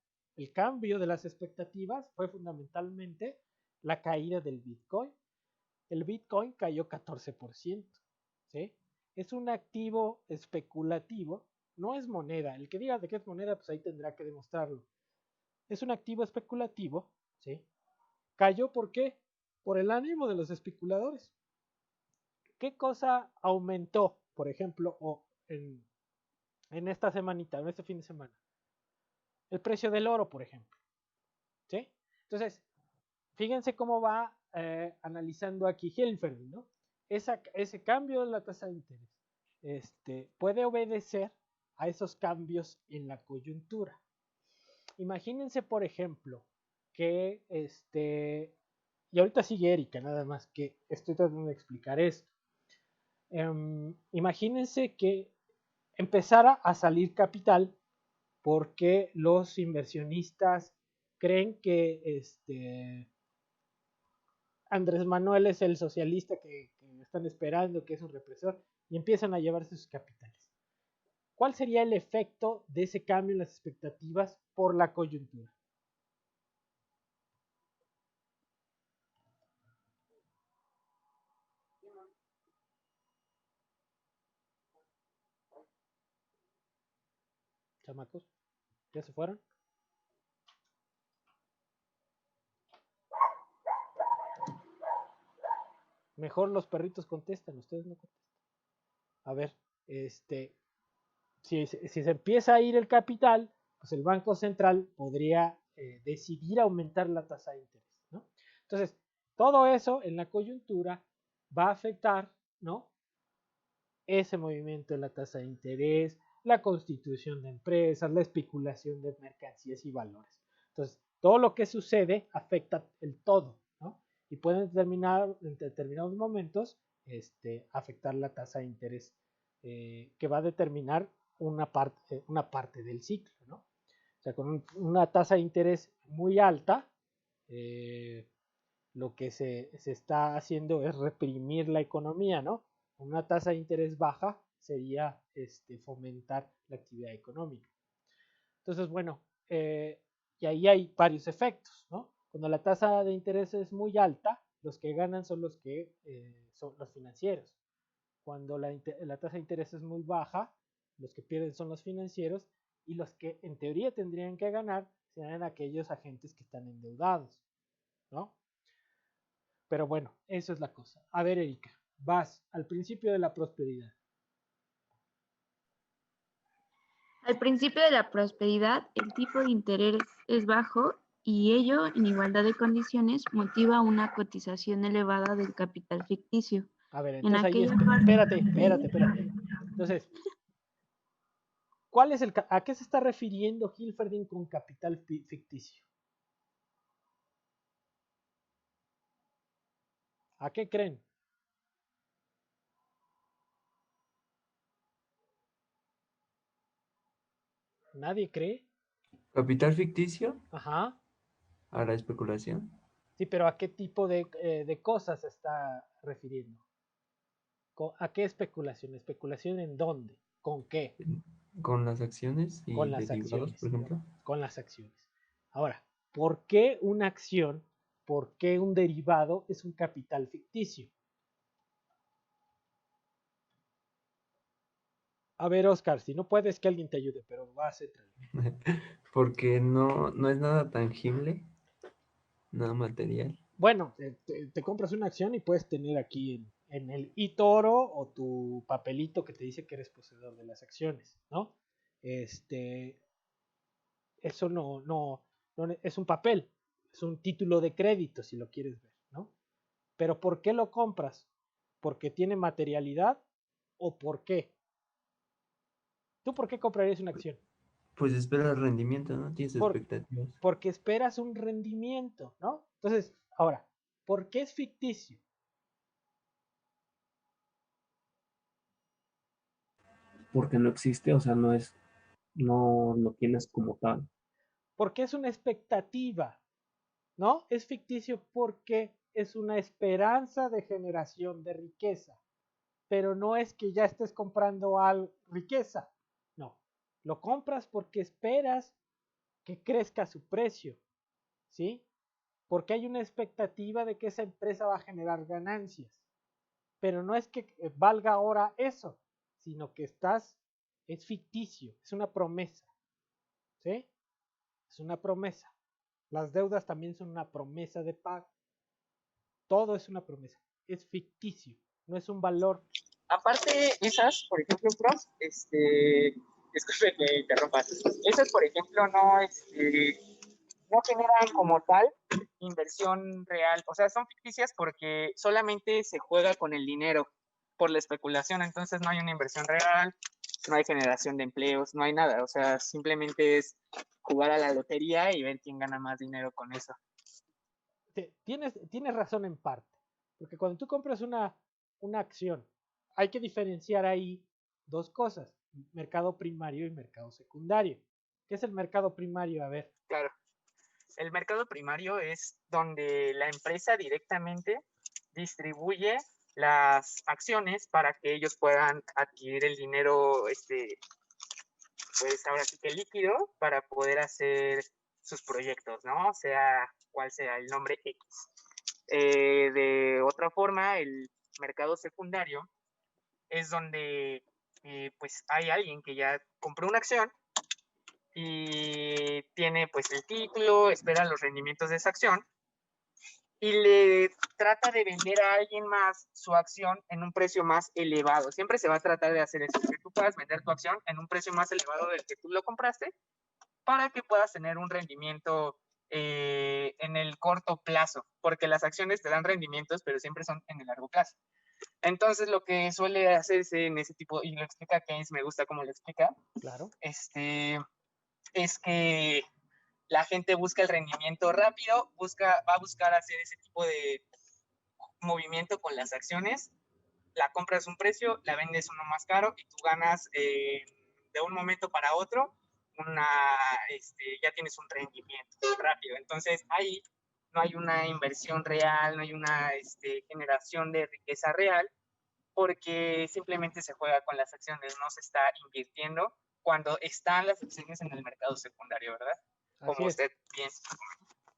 de las expectativas fue fundamentalmente la caída del Bitcoin. El Bitcoin cayó 14%, ¿sí? Es un activo especulativo, no es moneda. El que diga de qué es moneda, pues ahí tendrá que demostrarlo. Es un activo especulativo, ¿sí? Cayó ¿por qué? Por el ánimo de los especuladores. ¿Qué cosa aumentó, por ejemplo, en esta semanita, en este fin de semana? El precio del oro, por ejemplo. ¿Sí? Entonces, fíjense cómo va analizando aquí Helfer, ¿no? Ese cambio de la tasa de interés puede obedecer a esos cambios en la coyuntura. Imagínense, por ejemplo, que y ahorita sigue Erika, nada más que estoy tratando de explicar esto. Imagínense que empezara a salir capital porque los inversionistas creen que Andrés Manuel es el socialista que están esperando, que es un represor, y empiezan a llevarse sus capitales. ¿Cuál sería el efecto de ese cambio en las expectativas por la coyuntura? Chamacos, ¿ya se fueron? Mejor los perritos contestan, ustedes no contestan. A ver, si se empieza a ir el capital, pues el Banco Central podría decidir aumentar la tasa de interés, ¿no? Entonces, todo eso en la coyuntura va a afectar, ¿no? Ese movimiento de la tasa de interés, la constitución de empresas, la especulación de mercancías y valores. Entonces, todo lo que sucede afecta el todo, ¿no? Y pueden en determinados momentos afectar la tasa de interés que va a determinar una parte del ciclo, ¿no? O sea, con una tasa de interés muy alta, lo que se está haciendo es reprimir la economía, ¿no? Con una tasa de interés baja sería fomentar la actividad económica. Entonces, bueno, y ahí hay varios efectos, ¿no? Cuando la tasa de interés es muy alta, los que ganan son los que son los financieros. Cuando la tasa de interés es muy baja, los que pierden son los financieros y los que en teoría tendrían que ganar serían aquellos agentes que están endeudados, ¿no? Pero bueno, eso es la cosa. A ver, Erika, vas al principio de la prosperidad. Al principio de la prosperidad, el tipo de interés es bajo y ello, en igualdad de condiciones, motiva una cotización elevada del capital ficticio. A ver, En entonces ahí, aquella parte... espérate. Entonces, ¿a qué se está refiriendo Hilferding con capital ficticio? ¿A qué creen? ¿Nadie cree? Capital ficticio Ajá. a la especulación. Sí, pero ¿a qué tipo de cosas se está refiriendo? ¿A qué especulación? ¿Especulación en dónde? ¿Con qué? Con las acciones Con y las derivados, por acciones. ejemplo. Con las acciones. Ahora, ¿por qué una acción, por qué un derivado es un capital ficticio? A ver, Oscar, si no puedes que alguien te ayude, pero va a ser. Porque no es nada tangible, nada material. Bueno, te compras una acción y puedes tener aquí en el eToro o tu papelito que te dice que eres poseedor de las acciones, ¿no? Eso no es un papel, es un título de crédito si lo quieres ver, ¿no? Pero ¿por qué lo compras? ¿Porque tiene materialidad o por qué? ¿Tú por qué comprarías una acción? Pues espera el rendimiento, ¿no? Tienes Por, expectativas. porque esperas un rendimiento, ¿no? Entonces, ahora, ¿por qué es ficticio? Porque no existe, o sea, no lo tienes como tal. Porque es una expectativa, ¿no? Es ficticio porque es una esperanza de generación de riqueza, pero no es que ya estés comprando riqueza, no. Lo compras porque esperas que crezca su precio, ¿sí? Porque hay una expectativa de que esa empresa va a generar ganancias, pero no es que valga ahora eso, sino que es ficticio, es una promesa, ¿sí? Es una promesa. Las deudas también son una promesa de pago. Todo es una promesa. Es ficticio, no es un valor. Aparte, esas, por ejemplo, prof, disculpe que interrumpa. Esas, por ejemplo, no generan como tal inversión real. O sea, son ficticias porque solamente se juega con el dinero por la especulación. Entonces no hay una inversión real, no hay generación de empleos, no hay nada. O sea, simplemente es jugar a la lotería y ver quién gana más dinero con eso. Tienes razón en parte, porque cuando tú compras una acción hay que diferenciar ahí dos cosas, mercado primario y mercado secundario. ¿Qué es el mercado primario? A ver. Claro. El mercado primario es donde la empresa directamente distribuye las acciones para que ellos puedan adquirir el dinero, pues ahora sí que líquido, para poder hacer sus proyectos, ¿no? Sea cual sea el nombre X. De otra forma, el mercado secundario es donde pues hay alguien que ya compró una acción y tiene pues el título, espera los rendimientos de esa acción y le trata de vender a alguien más su acción en un precio más elevado. Siempre se va a tratar de hacer eso, que tú puedas vender tu acción en un precio más elevado del que tú lo compraste para que puedas tener un rendimiento en el corto plazo, porque las acciones te dan rendimientos, pero siempre son en el largo plazo. Entonces, lo que suele hacerse en ese tipo, y lo explica Keynes, me gusta cómo lo explica, Claro. Es que la gente busca el rendimiento rápido, va a buscar hacer ese tipo de movimiento con las acciones, la compras un precio, la vendes uno más caro y tú ganas de un momento para otro ya tienes un rendimiento rápido. Entonces ahí no hay una inversión real, no hay una generación de riqueza real, porque simplemente se juega con las acciones, no se está invirtiendo cuando están las acciones en el mercado secundario, ¿verdad? Así Como es. usted piensa.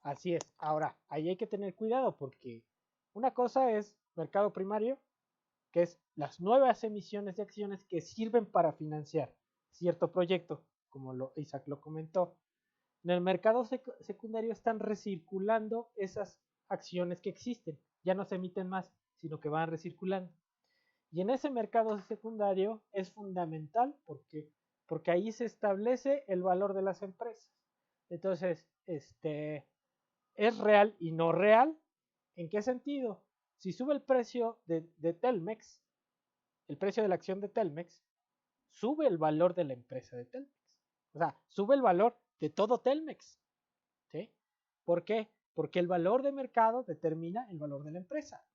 Así es. Ahora, ahí hay que tener cuidado porque una cosa es mercado primario, que es las nuevas emisiones de acciones que sirven para financiar cierto proyecto, como Isaac lo comentó. En el mercado secundario están recirculando esas acciones que existen, ya no se emiten más, sino que van recirculando. Y en ese mercado secundario es fundamental porque ahí se establece el valor de las empresas. Entonces, es real y no real. ¿En qué sentido? Si sube el precio de Telmex, el precio de la acción de Telmex, sube el valor de la empresa de Telmex. O sea, sube el valor de todo Telmex. ¿Sí? ¿Por qué? Porque el valor de mercado determina el valor de la empresa.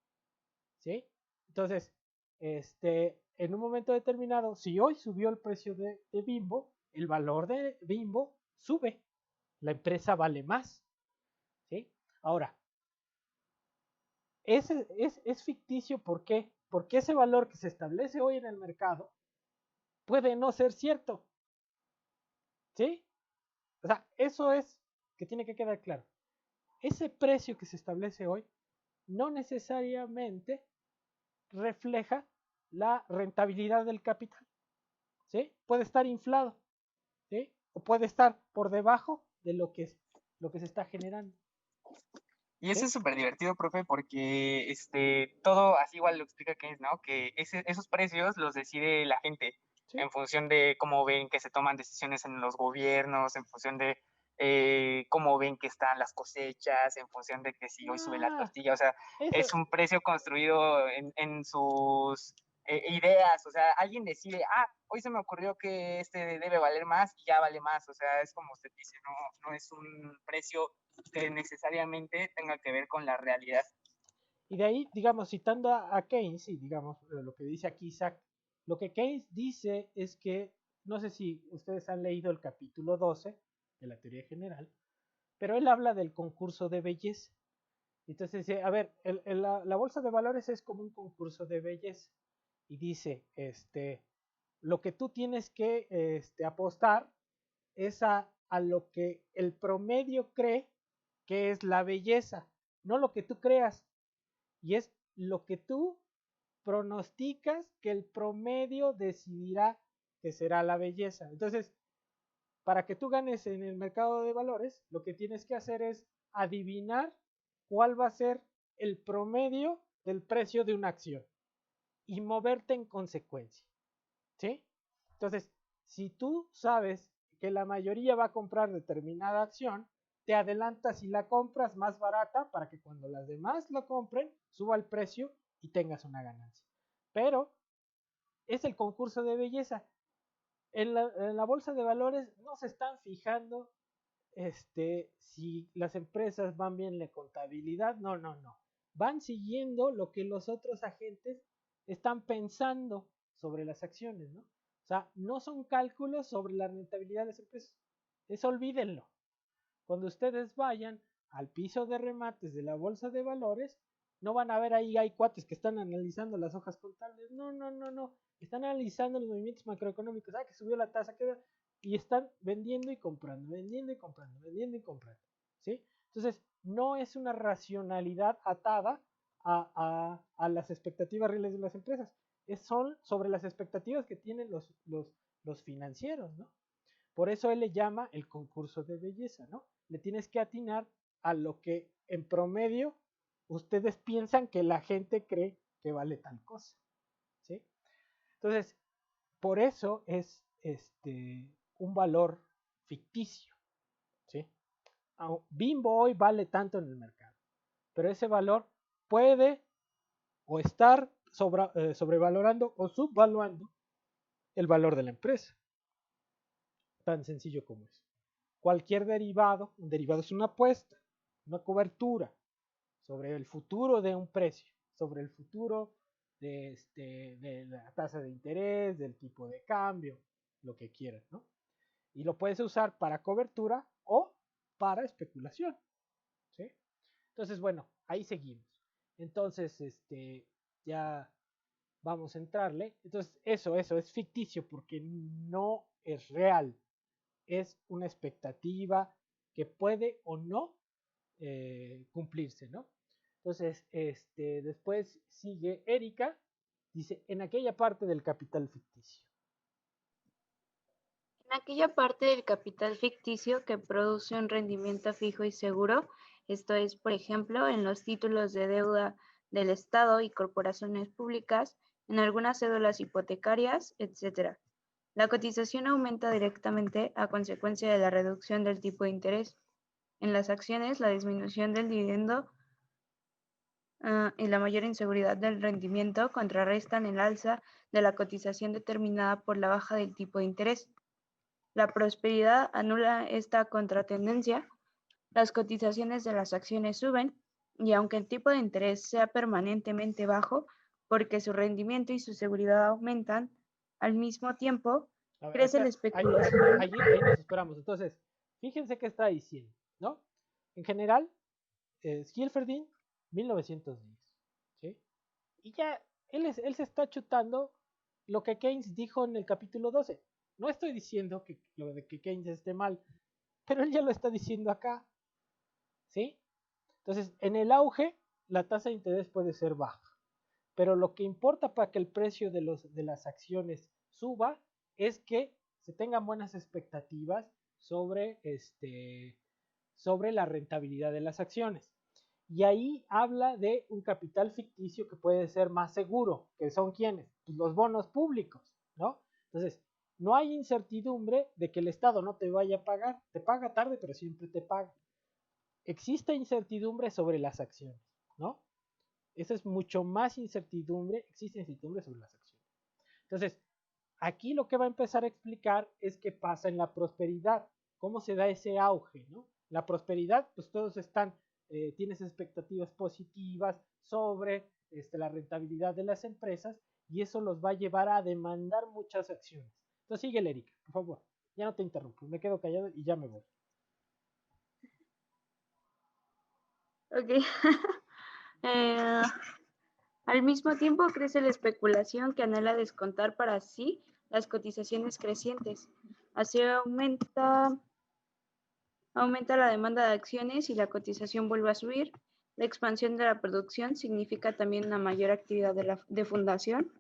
¿Sí? Entonces, en un momento determinado, si hoy subió el precio de Bimbo, el valor de Bimbo sube. La empresa vale más. ¿Sí? Ahora, es ficticio, ¿por qué? Porque ese valor que se establece hoy en el mercado puede no ser cierto. ¿Sí? O sea, eso es que tiene que quedar claro. Ese precio que se establece hoy no necesariamente refleja la rentabilidad del capital. ¿Sí? Puede estar inflado, ¿sí? O puede estar por debajo de lo que se está generando. Y eso ¿Sí? es súper divertido, profe, porque todo así igual lo explica Keynes, ¿no? Que esos precios los decide la gente ¿Sí? en función de cómo ven que se toman decisiones en los gobiernos, en función de cómo ven que están las cosechas, en función de que si hoy sube la tortilla, o sea, Eso, es un precio construido en sus ideas, o sea, alguien decide, hoy se me ocurrió que debe valer más y ya vale más, o sea, es como usted dice, no es un precio que necesariamente tenga que ver con la realidad. y de ahí, digamos, citando a Keynes, y digamos, lo que dice aquí Isaac, lo que Keynes dice es que, no sé si ustedes han leído el capítulo 12 de la teoría general, pero él habla del concurso de belleza. Entonces dice, a ver, la bolsa de valores es como un concurso de belleza. Y dice, lo que tú tienes que apostar es a lo que el promedio cree que es la belleza, no lo que tú creas. Y es lo que tú pronosticas que el promedio decidirá que será la belleza. Entonces, para que tú ganes en el mercado de valores, lo que tienes que hacer es adivinar cuál va a ser el promedio del precio de una acción y moverte en consecuencia. ¿Sí? Entonces, si tú sabes que la mayoría va a comprar determinada acción, te adelantas y la compras más barata para que cuando las demás lo compren, suba el precio y tengas una ganancia. Pero es el concurso de belleza. En la bolsa de valores no se están fijando si las empresas van bien en la contabilidad, no. Van siguiendo lo que los otros agentes están pensando sobre las acciones, ¿no? O sea, no son cálculos sobre la rentabilidad de las empresas. Eso olvídenlo. Cuando ustedes vayan al piso de remates de la bolsa de valores, no van a ver ahí, hay cuates que están analizando las hojas contables. No, no, no, no. Están analizando los movimientos macroeconómicos. Ah, que subió la tasa, y están vendiendo y comprando, vendiendo y comprando, vendiendo y comprando. ¿Sí? Entonces, no es una racionalidad atada a las expectativas reales de las empresas. Son sobre las expectativas que tienen los financieros, ¿no? Por eso él le llama el concurso de belleza, ¿no? Le tienes que atinar a lo que en promedio ustedes piensan que la gente cree que vale tal cosa, ¿sí? Entonces, por eso es un valor ficticio, ¿sí? Bimbo hoy vale tanto en el mercado, pero ese valor puede o estar sobrevalorando o subvaluando el valor de la empresa. Tan sencillo como eso. Cualquier derivado, un derivado es una apuesta, una cobertura sobre el futuro de un precio, sobre el futuro de la tasa de interés, del tipo de cambio, lo que quieras, ¿no? Y lo puedes usar para cobertura o para especulación, ¿sí? Entonces, bueno, ahí seguimos. Entonces, ya vamos a entrarle. Entonces, eso es ficticio porque no es real. Es una expectativa que puede o no cumplirse, ¿no? Entonces, después sigue Erika, dice, en aquella parte del capital ficticio. En aquella parte del capital ficticio que produce un rendimiento fijo y seguro, esto es, por ejemplo, en los títulos de deuda del Estado y corporaciones públicas, en algunas cédulas hipotecarias, etc. La cotización aumenta directamente a consecuencia de la reducción del tipo de interés. En las acciones, la disminución del dividendo y la mayor inseguridad del rendimiento contrarrestan el alza de la cotización determinada por la baja del tipo de interés. La prosperidad anula esta contratendencia, las cotizaciones de las acciones suben y aunque el tipo de interés sea permanentemente bajo, porque su rendimiento y su seguridad aumentan, al mismo tiempo A ver, crece la especulación. ahí nos esperamos. Entonces, fíjense qué está diciendo, ¿no? En general, Schilferdin, 1910, ¿sí? Y ya él se está chutando lo que Keynes dijo en el capítulo 12. No estoy diciendo que lo de que Keynes esté mal, pero él ya lo está diciendo acá, ¿sí? Entonces, en el auge, la tasa de interés puede ser baja, pero lo que importa para que el precio de las acciones suba es que se tengan buenas expectativas sobre la rentabilidad de las acciones. Y ahí habla de un capital ficticio que puede ser más seguro, que son quienes, pues los bonos públicos, ¿no? Entonces, no hay incertidumbre de que el Estado no te vaya a pagar, te paga tarde, pero siempre te paga. Existe incertidumbre sobre las acciones, ¿no? Eso es mucho más incertidumbre, existe incertidumbre sobre las acciones. Entonces, aquí lo que va a empezar a explicar es qué pasa en la prosperidad, cómo se da ese auge, ¿no? La prosperidad, pues todos tienes expectativas positivas sobre la rentabilidad de las empresas y eso los va a llevar a demandar muchas acciones. Entonces, sigue, Erika, por favor. Ya no te interrumpo, me quedo callado y ya me voy. Ok. Al mismo tiempo crece la especulación que anhela descontar para sí las cotizaciones crecientes. Así aumenta la demanda de acciones y la cotización vuelve a subir. La expansión de la producción significa también una mayor actividad de fundación.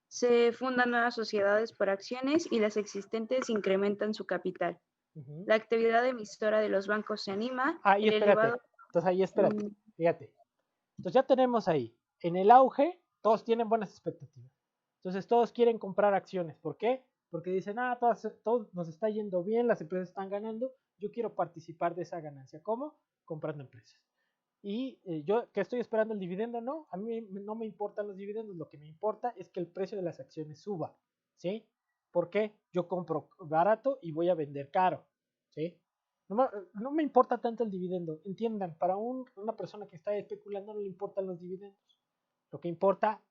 Se fundan nuevas sociedades por acciones y las existentes incrementan su capital. La actividad emisora de los bancos se anima. Ahí espérate. Entonces ahí espérate. Fíjate. Entonces ya tenemos ahí. En el auge, todos tienen buenas expectativas. Entonces todos quieren comprar acciones. ¿Por qué? Porque dicen, todo nos está yendo bien, las empresas están ganando, yo quiero participar de esa ganancia. ¿Cómo? Comprando empresas. Y yo que estoy esperando el dividendo, no, a mí no me importan los dividendos, lo que me importa es que el precio de las acciones suba, ¿sí? ¿Por qué? Yo compro barato y voy a vender caro, ¿sí? No me importa tanto el dividendo, entiendan, para una persona que está especulando no le importan los dividendos, lo que importa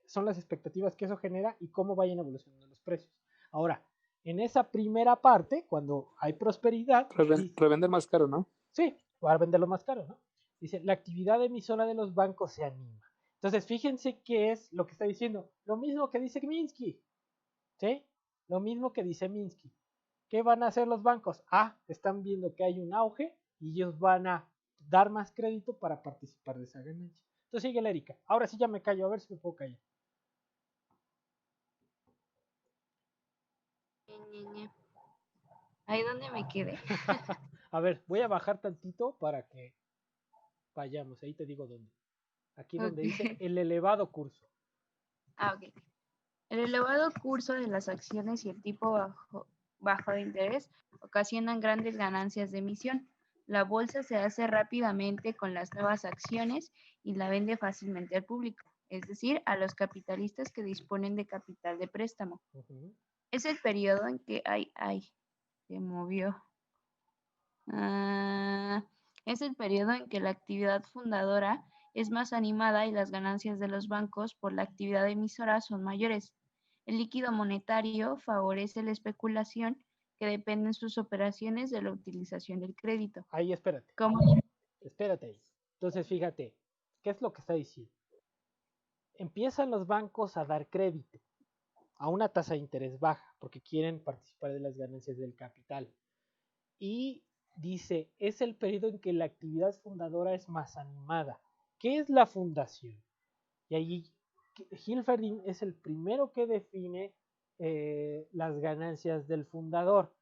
son las expectativas que eso genera y cómo vayan evolucionando los precios. Ahora, en esa primera parte, cuando hay prosperidad, Revender más caro, ¿no? sí, para venderlo más caro, ¿no? Dice, la actividad emisora de los bancos se anima. Entonces, fíjense qué es lo que está diciendo. Lo mismo que dice Minsky, ¿sí? Lo mismo que dice Minsky. ¿Qué van a hacer los bancos? Están viendo que hay un auge y ellos van a dar más crédito para participar de esa ganancia. Entonces sigue la Erika. Ahora sí ya me callo, a ver si me puedo callar. Ahí donde me quedé. A ver, voy a bajar tantito para que vayamos. Ahí te digo dónde. Aquí donde dice Ok. el elevado curso. Ok. El elevado curso de las acciones y el tipo bajo de interés ocasionan grandes ganancias de emisión. La bolsa se hace rápidamente con las nuevas acciones y la vende fácilmente al público, es decir, a los capitalistas que disponen de capital de préstamo. Es el periodo en que se movió. Es el periodo en que la actividad fundadora es más animada y las ganancias de los bancos por la actividad emisora son mayores. El líquido monetario favorece la especulación que dependen sus operaciones de la utilización del crédito. Ahí, espérate. Como Espérate ahí. Entonces, fíjate, ¿qué es lo que está diciendo? Empiezan los bancos a dar crédito a una tasa de interés baja porque quieren participar de las ganancias del capital. Y dice, es el periodo en que la actividad fundadora es más animada. ¿Qué es la fundación? Y allí Hilferding es el primero que define las ganancias del fundador.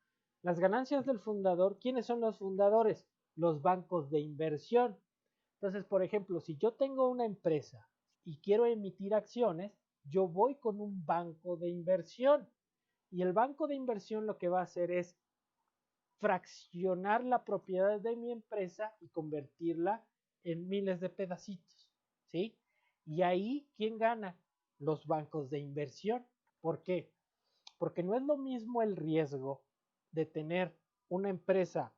Las ganancias del fundador, ¿quiénes son los fundadores? Los bancos de inversión. Entonces, por ejemplo, si yo tengo una empresa y quiero emitir acciones, yo voy con un banco de inversión. Y el banco de inversión lo que va a hacer es fraccionar la propiedad de mi empresa y convertirla en miles de pedacitos, ¿sí? Y ahí, ¿quién gana? Los bancos de inversión. ¿Por qué? Porque no es lo mismo el riesgo de tener una empresa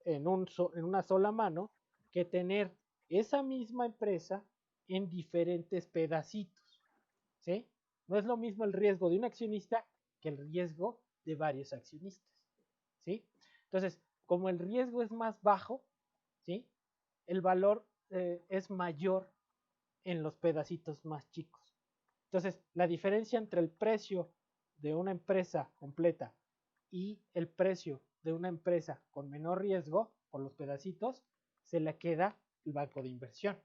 en una sola mano que tener esa misma empresa en diferentes pedacitos, ¿sí? No es lo mismo el riesgo de un accionista que el riesgo de varios accionistas, ¿sí? Entonces, como el riesgo es más bajo, ¿sí? El valor es mayor en los pedacitos más chicos. Entonces, la diferencia entre el precio de una empresa completa y el precio de una empresa con menor riesgo por los pedacitos, se le queda el banco de inversión.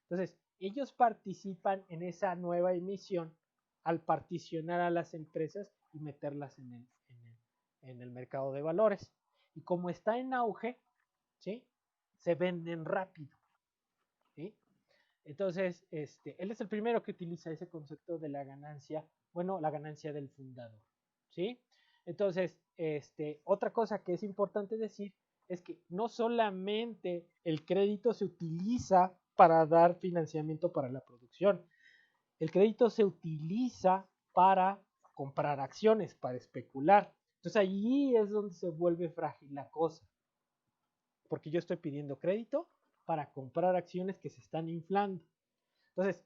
Entonces, ellos participan en esa nueva emisión al particionar a las empresas y meterlas en el mercado de valores. Y como está en auge, ¿sí? Se venden rápido, ¿sí? Entonces, él es el primero que utiliza ese concepto de la ganancia, bueno, la ganancia del fundador, ¿sí? Entonces, otra cosa que es importante decir es que no solamente el crédito se utiliza para dar financiamiento para la producción, el crédito se utiliza para comprar acciones, para especular. Entonces, allí es donde se vuelve frágil la cosa, porque yo estoy pidiendo crédito para comprar acciones que se están inflando. Entonces,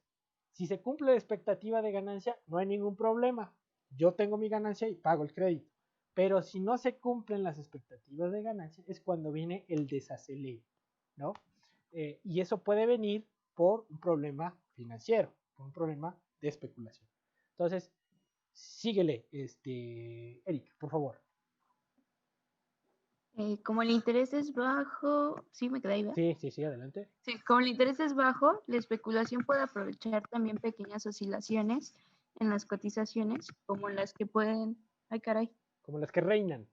si se cumple la expectativa de ganancia, no hay ningún problema. Yo tengo mi ganancia y pago el crédito. Pero si no se cumplen las expectativas de ganancia, es cuando viene el desacelere, ¿no? Y eso puede venir por un problema financiero, por un problema de especulación. Entonces, síguele, Erika, por favor. como el interés es bajo, ¿sí me quedé ahí, ¿verdad? Sí, adelante. Sí, como el interés es bajo, la especulación puede aprovechar también pequeñas oscilaciones en las cotizaciones, como las que pueden, Como las que reinan.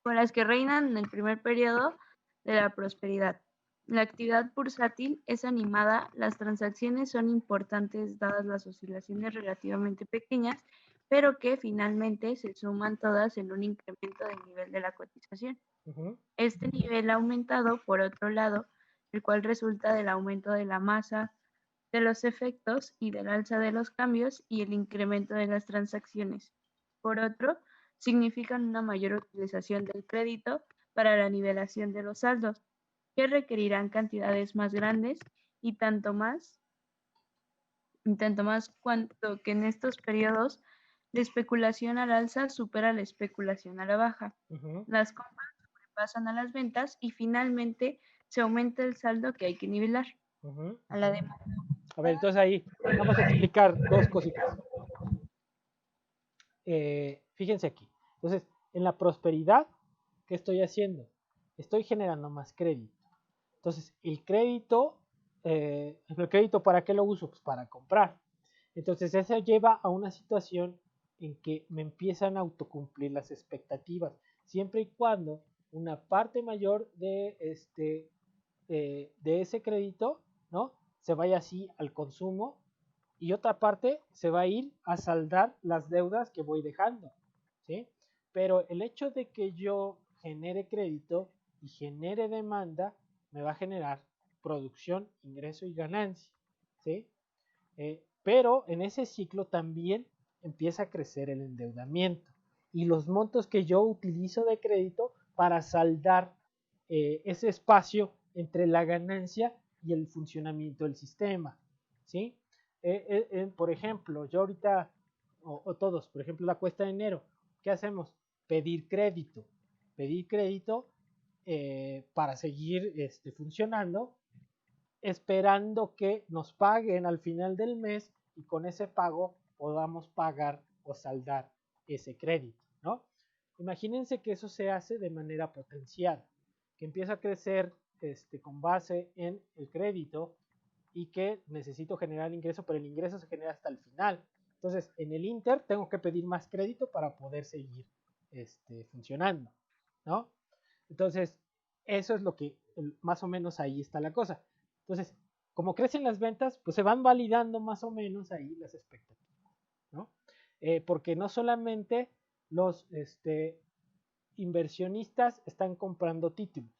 con las que reinan en el primer periodo de la prosperidad. La actividad bursátil es animada, las transacciones son importantes dadas las oscilaciones relativamente pequeñas, pero que finalmente se suman todas en un incremento del nivel de la cotización. Este nivel ha aumentado, por otro lado, el cual resulta del aumento de la masa, de los efectos y del alza de los cambios y el incremento de las transacciones. Por otro, significan una mayor utilización del crédito para la nivelación de los saldos, que requerirán cantidades más grandes y tanto más en tanto más cuanto que en estos periodos la especulación al alza supera la especulación a la baja. Ujú, Las compras sobrepasan a las ventas y finalmente se aumenta el saldo que hay que nivelar. ujú. A la demanda. A ver, entonces ahí vamos a explicar dos cositas. Fíjense aquí. Entonces, en la prosperidad, ¿qué estoy haciendo? Estoy generando más crédito. Entonces, ¿el crédito para qué lo uso? Pues para comprar. Entonces, eso lleva a una situación en que me empiezan a autocumplir las expectativas, siempre y cuando una parte mayor de ese crédito, ¿no? Se vaya así al consumo y otra parte se va a ir a saldar las deudas que voy dejando, ¿sí? Pero el hecho de que yo genere crédito y genere demanda me va a generar producción, ingreso y ganancia, ¿sí? Pero en ese ciclo también empieza a crecer el endeudamiento y los montos que yo utilizo de crédito para saldar ese espacio entre la ganancia y el funcionamiento del sistema, ¿sí? Por ejemplo, yo ahorita, o todos, por ejemplo, la cuesta de enero, ¿qué hacemos? Pedir crédito. Pedir crédito para seguir funcionando, esperando que nos paguen al final del mes y con ese pago podamos pagar o saldar ese crédito, ¿no? Imagínense que eso se hace de manera potencial, que empieza a crecer con base en el crédito y que necesito generar ingreso, pero el ingreso se genera hasta el final. Entonces, en el Inter tengo que pedir más crédito para poder seguir funcionando, ¿no? Entonces, eso es lo que más o menos ahí está la cosa. Entonces, como crecen las ventas, pues se van validando más o menos ahí las expectativas, ¿no? Porque no solamente los inversionistas están comprando títulos,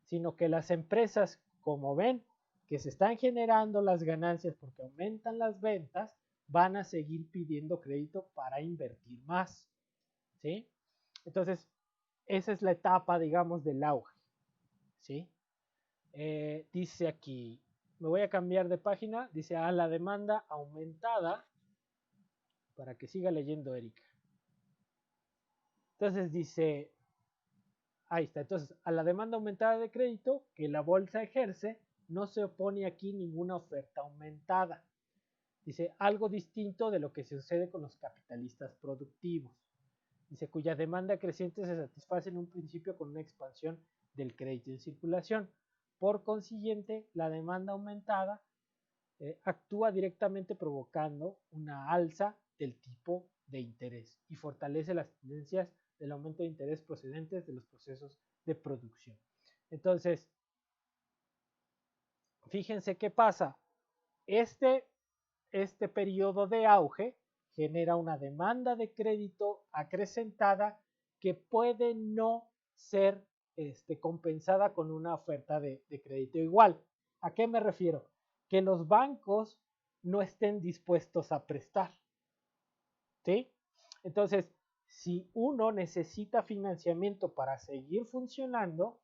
sino que las empresas, como ven que se están generando las ganancias porque aumentan las ventas, van a seguir pidiendo crédito para invertir más, ¿sí? Entonces, esa es la etapa, digamos, del auge, ¿sí? Dice aquí, me voy a cambiar de página, dice a la demanda aumentada, para que siga leyendo Erika. Entonces dice, ahí está, entonces a la demanda aumentada de crédito que la bolsa ejerce, no se opone aquí ninguna oferta aumentada. Dice, algo distinto de lo que sucede con los capitalistas productivos. Dice, cuya demanda creciente se satisface en un principio con una expansión del crédito en circulación. Por consiguiente, la demanda aumentada actúa directamente provocando una alza del tipo de interés y fortalece las tendencias del aumento de interés procedentes de los procesos de producción. Entonces, fíjense qué pasa. Este periodo de auge genera una demanda de crédito acrecentada que puede no ser compensada con una oferta de crédito igual. ¿A qué me refiero? Que los bancos no estén dispuestos a prestar, ¿sí? Entonces, si uno necesita financiamiento para seguir funcionando,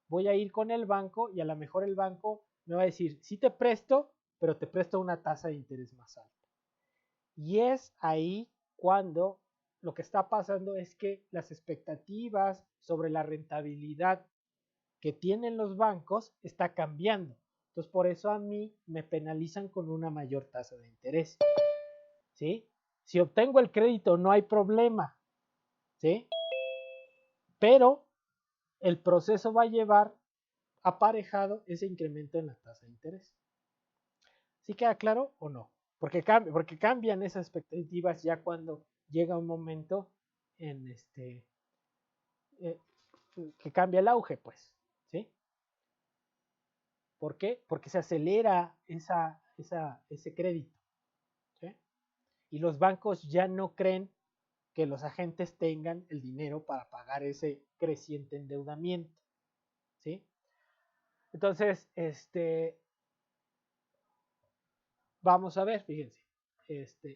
voy a ir con el banco y a lo mejor el banco me va a decir, sí te presto, pero te presto una tasa de interés más alta. Y es ahí cuando lo que está pasando es que las expectativas sobre la rentabilidad que tienen los bancos está cambiando. Entonces, por eso a mí me penalizan con una mayor tasa de interés, ¿sí? Si obtengo el crédito no hay problema, ¿sí? Pero el proceso va a llevar aparejado ese incremento en la tasa de interés. ¿Sí queda claro o no? Porque cambian esas expectativas ya cuando llega un momento en eh, que cambia el auge, pues, ¿sí? ¿Por qué? Porque se acelera ese crédito, ¿sí? Y los bancos ya no creen que los agentes tengan el dinero para pagar ese creciente endeudamiento, ¿sí? Entonces, vamos a ver, fíjense.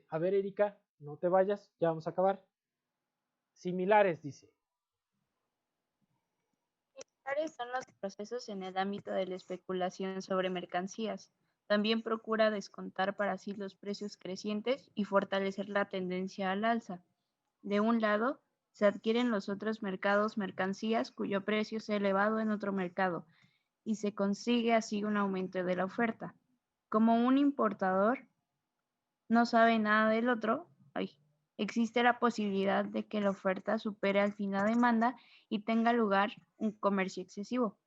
A ver, Erika, no te vayas, ya vamos a acabar. Similares, dice. Similares son los procesos en el ámbito de la especulación sobre mercancías, También procura descontar para sí los precios crecientes y fortalecer la tendencia al alza. De un lado, se adquieren los otros mercados mercancías cuyo precio se ha elevado en otro mercado y se consigue así un aumento de la oferta. Como un importador no sabe nada del otro, existe la posibilidad de que la oferta supere al fin la demanda y tenga lugar un comercio excesivo.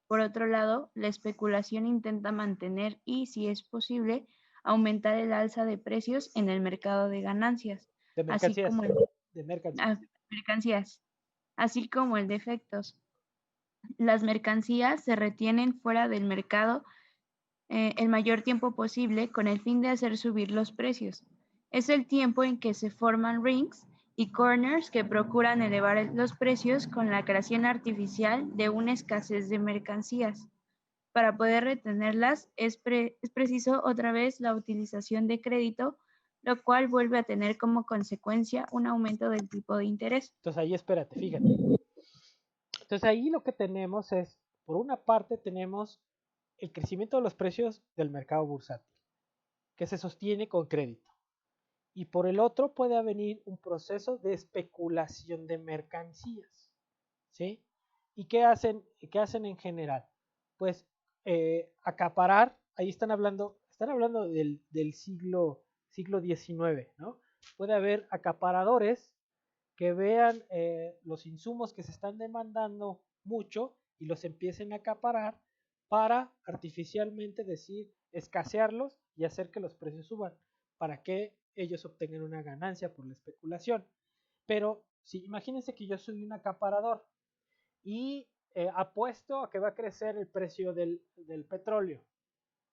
Por otro lado, la especulación intenta mantener y, si es posible, aumentar el alza de precios en el mercado de ganancias, De así mercancías. como De mercancías. mercancías, así como el de efectos. Las mercancías se retienen fuera del mercado el mayor tiempo posible con el fin de hacer subir los precios. Es el tiempo en que se forman rings y corners que procuran elevar los precios con la creación artificial de una escasez de mercancías. Para poder retenerlas es preciso otra vez la utilización de crédito, lo cual vuelve a tener como consecuencia un aumento del tipo de interés. Entonces ahí espérate, fíjate. Entonces ahí lo que tenemos es, por una parte tenemos el crecimiento de los precios del mercado bursátil, que se sostiene con crédito. Y por el otro puede venir un proceso de especulación de mercancías. ¿Sí? ¿Y qué hacen en general? Pues acaparar, ahí están hablando del siglo XIX, ¿no? Puede haber acaparadores que vean los insumos que se están demandando mucho y los empiecen a acaparar para artificialmente decir, escasearlos y hacer que los precios suban, para que ellos obtengan una ganancia por la especulación. Pero si imagínense que yo soy un acaparador y apuesto a que va a crecer el precio del petróleo,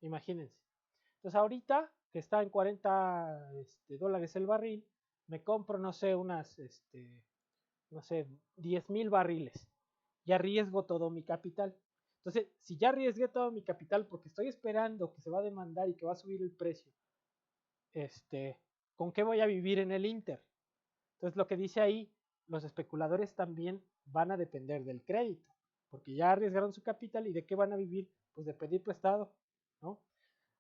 imagínense. Entonces ahorita que está en 40 dólares el barril, me compro, no sé, no sé, 10,000 barriles. Y arriesgo todo mi capital. Entonces, si ya arriesgué todo mi capital porque estoy esperando que se va a demandar y que va a subir el precio, ¿con qué voy a vivir en el Inter? Entonces, lo que dice ahí, los especuladores también van a depender del crédito, porque ya arriesgaron su capital y de qué van a vivir, pues de pedir prestado, ¿no?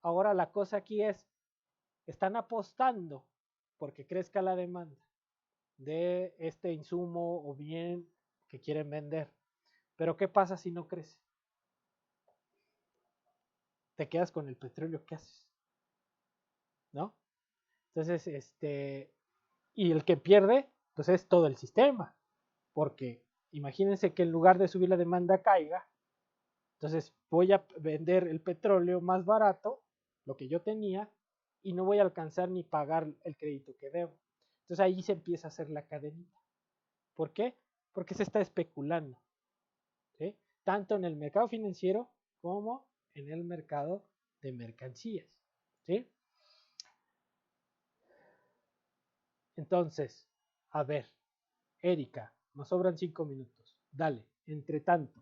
Ahora la cosa aquí es, están apostando porque crezca la demanda de este insumo o bien que quieren vender. Pero ¿qué pasa si no crece? Te quedas con el petróleo, ¿qué haces? ¿No? Entonces, y el que pierde, pues es todo el sistema, porque imagínense que en lugar de subir la demanda caiga, entonces voy a vender el petróleo más barato, lo que yo tenía, y no voy a alcanzar ni pagar el crédito que debo. Entonces ahí se empieza a hacer la cadenita. ¿Por qué? Porque se está especulando, ¿sí? Tanto en el mercado financiero como en el mercado de mercancías, ¿sí? Entonces, a ver, Erika, nos sobran 5 minutos. Dale, entre tanto.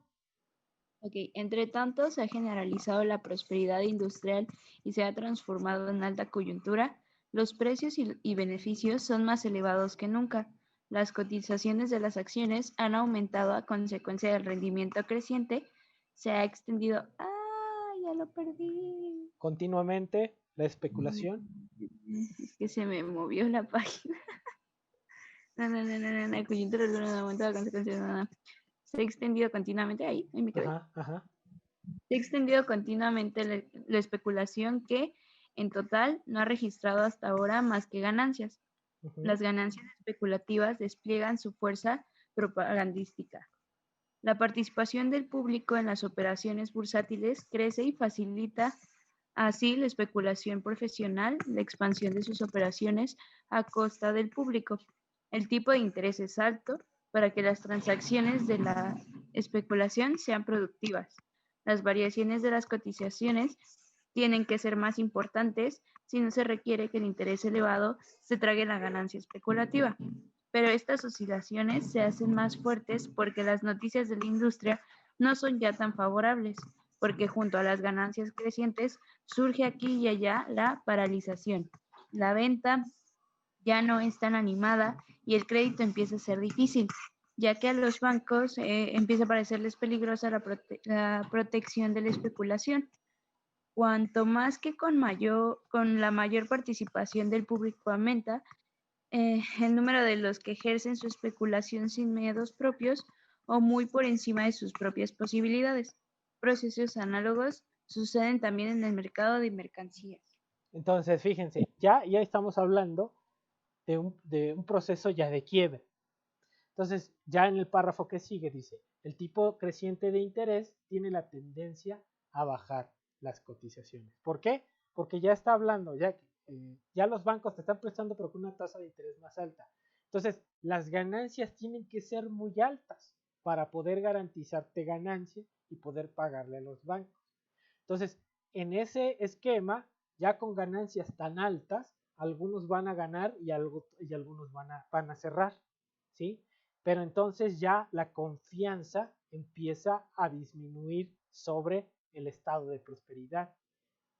Ok, entre tanto, se ha generalizado la prosperidad industrial y se ha transformado en alta coyuntura. Los precios y beneficios son más elevados que nunca. Las cotizaciones de las acciones han aumentado a consecuencia del rendimiento creciente. Se ha extendido. ¡Ah! Ya lo perdí. Continuamente, la especulación. Es que se me movió la página. La coyuntura ha aumentado a consecuencia. Se ha extendido continuamente. Ahí me quedé. Ajá, ajá. Se ha extendido continuamente la especulación que, en total, no ha registrado hasta ahora más que ganancias. Las ganancias especulativas despliegan su fuerza propagandística. La participación del público en las operaciones bursátiles crece y facilita así la especulación profesional, la expansión de sus operaciones a costa del público. El tipo de interés es alto para que las transacciones de la especulación sean productivas. Las variaciones de las cotizaciones tienen que ser más importantes si no se requiere que el interés elevado se trague la ganancia especulativa. Pero estas oscilaciones se hacen más fuertes porque las noticias de la industria no son ya tan favorables, porque junto a las ganancias crecientes surge aquí y allá la paralización. La venta ya no es tan animada y el crédito empieza a ser difícil, ya que a los bancos empieza a parecerles peligrosa la protección de la especulación. Cuanto más que con la mayor participación del público aumenta, el número de los que ejercen su especulación sin medios propios o muy por encima de sus propias posibilidades. Procesos análogos suceden también en el mercado de mercancías. Entonces, fíjense, ya estamos hablando de un proceso ya de quiebre. Entonces, ya en el párrafo que sigue dice, el tipo creciente de interés tiene la tendencia a bajar las cotizaciones. ¿Por qué? Porque ya está hablando, ya los bancos te están prestando pero con una tasa de interés más alta. Entonces, las ganancias tienen que ser muy altas para poder garantizarte ganancia y poder pagarle a los bancos. Entonces, en ese esquema, ya con ganancias tan altas, algunos van a ganar y algunos van a cerrar, ¿sí? Pero entonces ya la confianza empieza a disminuir sobre el estado de prosperidad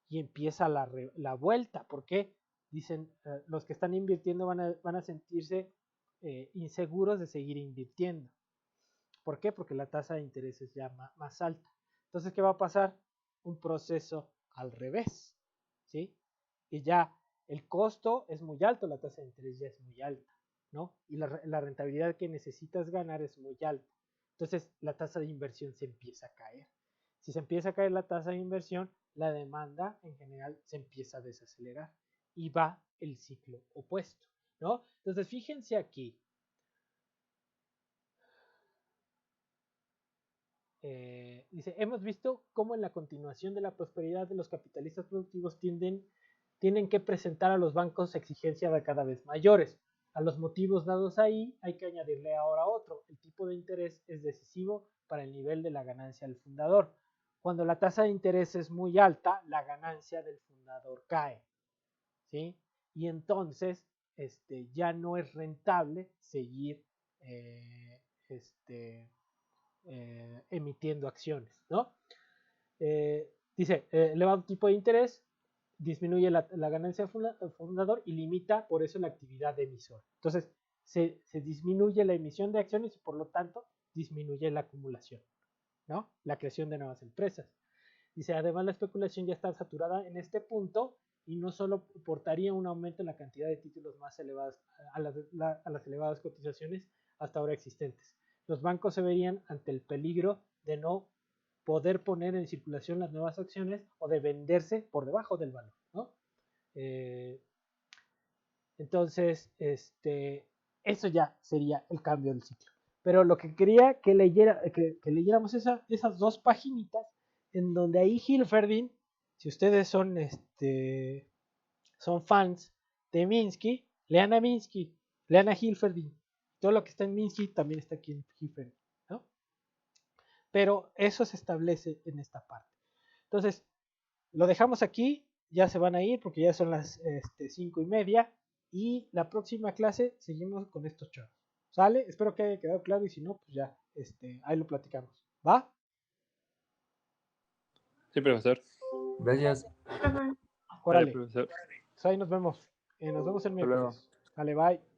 y empieza la vuelta. ¿Por qué? Dicen, los que están invirtiendo van a sentirse inseguros de seguir invirtiendo. ¿Por qué? Porque la tasa de interés es ya más alta. Entonces, ¿qué va a pasar? Un proceso al revés, ¿sí? Y ya el costo es muy alto, la tasa de interés ya es muy alta, ¿no? Y la rentabilidad que necesitas ganar es muy alta. Entonces, la tasa de inversión se empieza a caer. Si se empieza a caer la tasa de inversión, la demanda en general se empieza a desacelerar y va el ciclo opuesto, ¿no? Entonces, fíjense aquí. Dice, hemos visto cómo en la continuación de la prosperidad de los capitalistas productivos tienen que presentar a los bancos exigencias cada vez mayores. A los motivos dados ahí hay que añadirle ahora otro. El tipo de interés es decisivo para el nivel de la ganancia del fundador. Cuando la tasa de interés es muy alta, la ganancia del fundador cae, ¿sí? Y entonces ya no es rentable seguir emitiendo acciones, ¿no? Dice, elevado tipo de interés disminuye la ganancia del fundador y limita por eso la actividad de emisor. Entonces, se disminuye la emisión de acciones y por lo tanto disminuye la acumulación, ¿no? La creación de nuevas empresas. Dice, además la especulación ya está saturada en este punto y no solo portaría un aumento en la cantidad de títulos más elevados a las elevadas cotizaciones hasta ahora existentes. Los bancos se verían ante el peligro de no poder poner en circulación las nuevas acciones o de venderse por debajo del valor, ¿no? Entonces, eso ya sería el cambio del ciclo. Pero lo que quería que leyéramos esas dos paginitas en donde ahí Hilferding, si ustedes son fans de Minsky, lean a Minsky, lean a Hilferding. Todo lo que está en Minsky también está aquí en Hilferding, ¿no? Pero eso se establece en esta parte. Entonces, lo dejamos aquí, ya se van a ir porque ya son las 5:30 y la próxima clase seguimos con estos chavos. ¿Sale? Espero que haya quedado claro y si no, pues ya, ahí lo platicamos. ¿Va? Sí, profesor. Gracias. Vale, Órale, profesor. pues ahí nos vemos. Nos vemos el Hasta luego. miércoles. Vale, bye.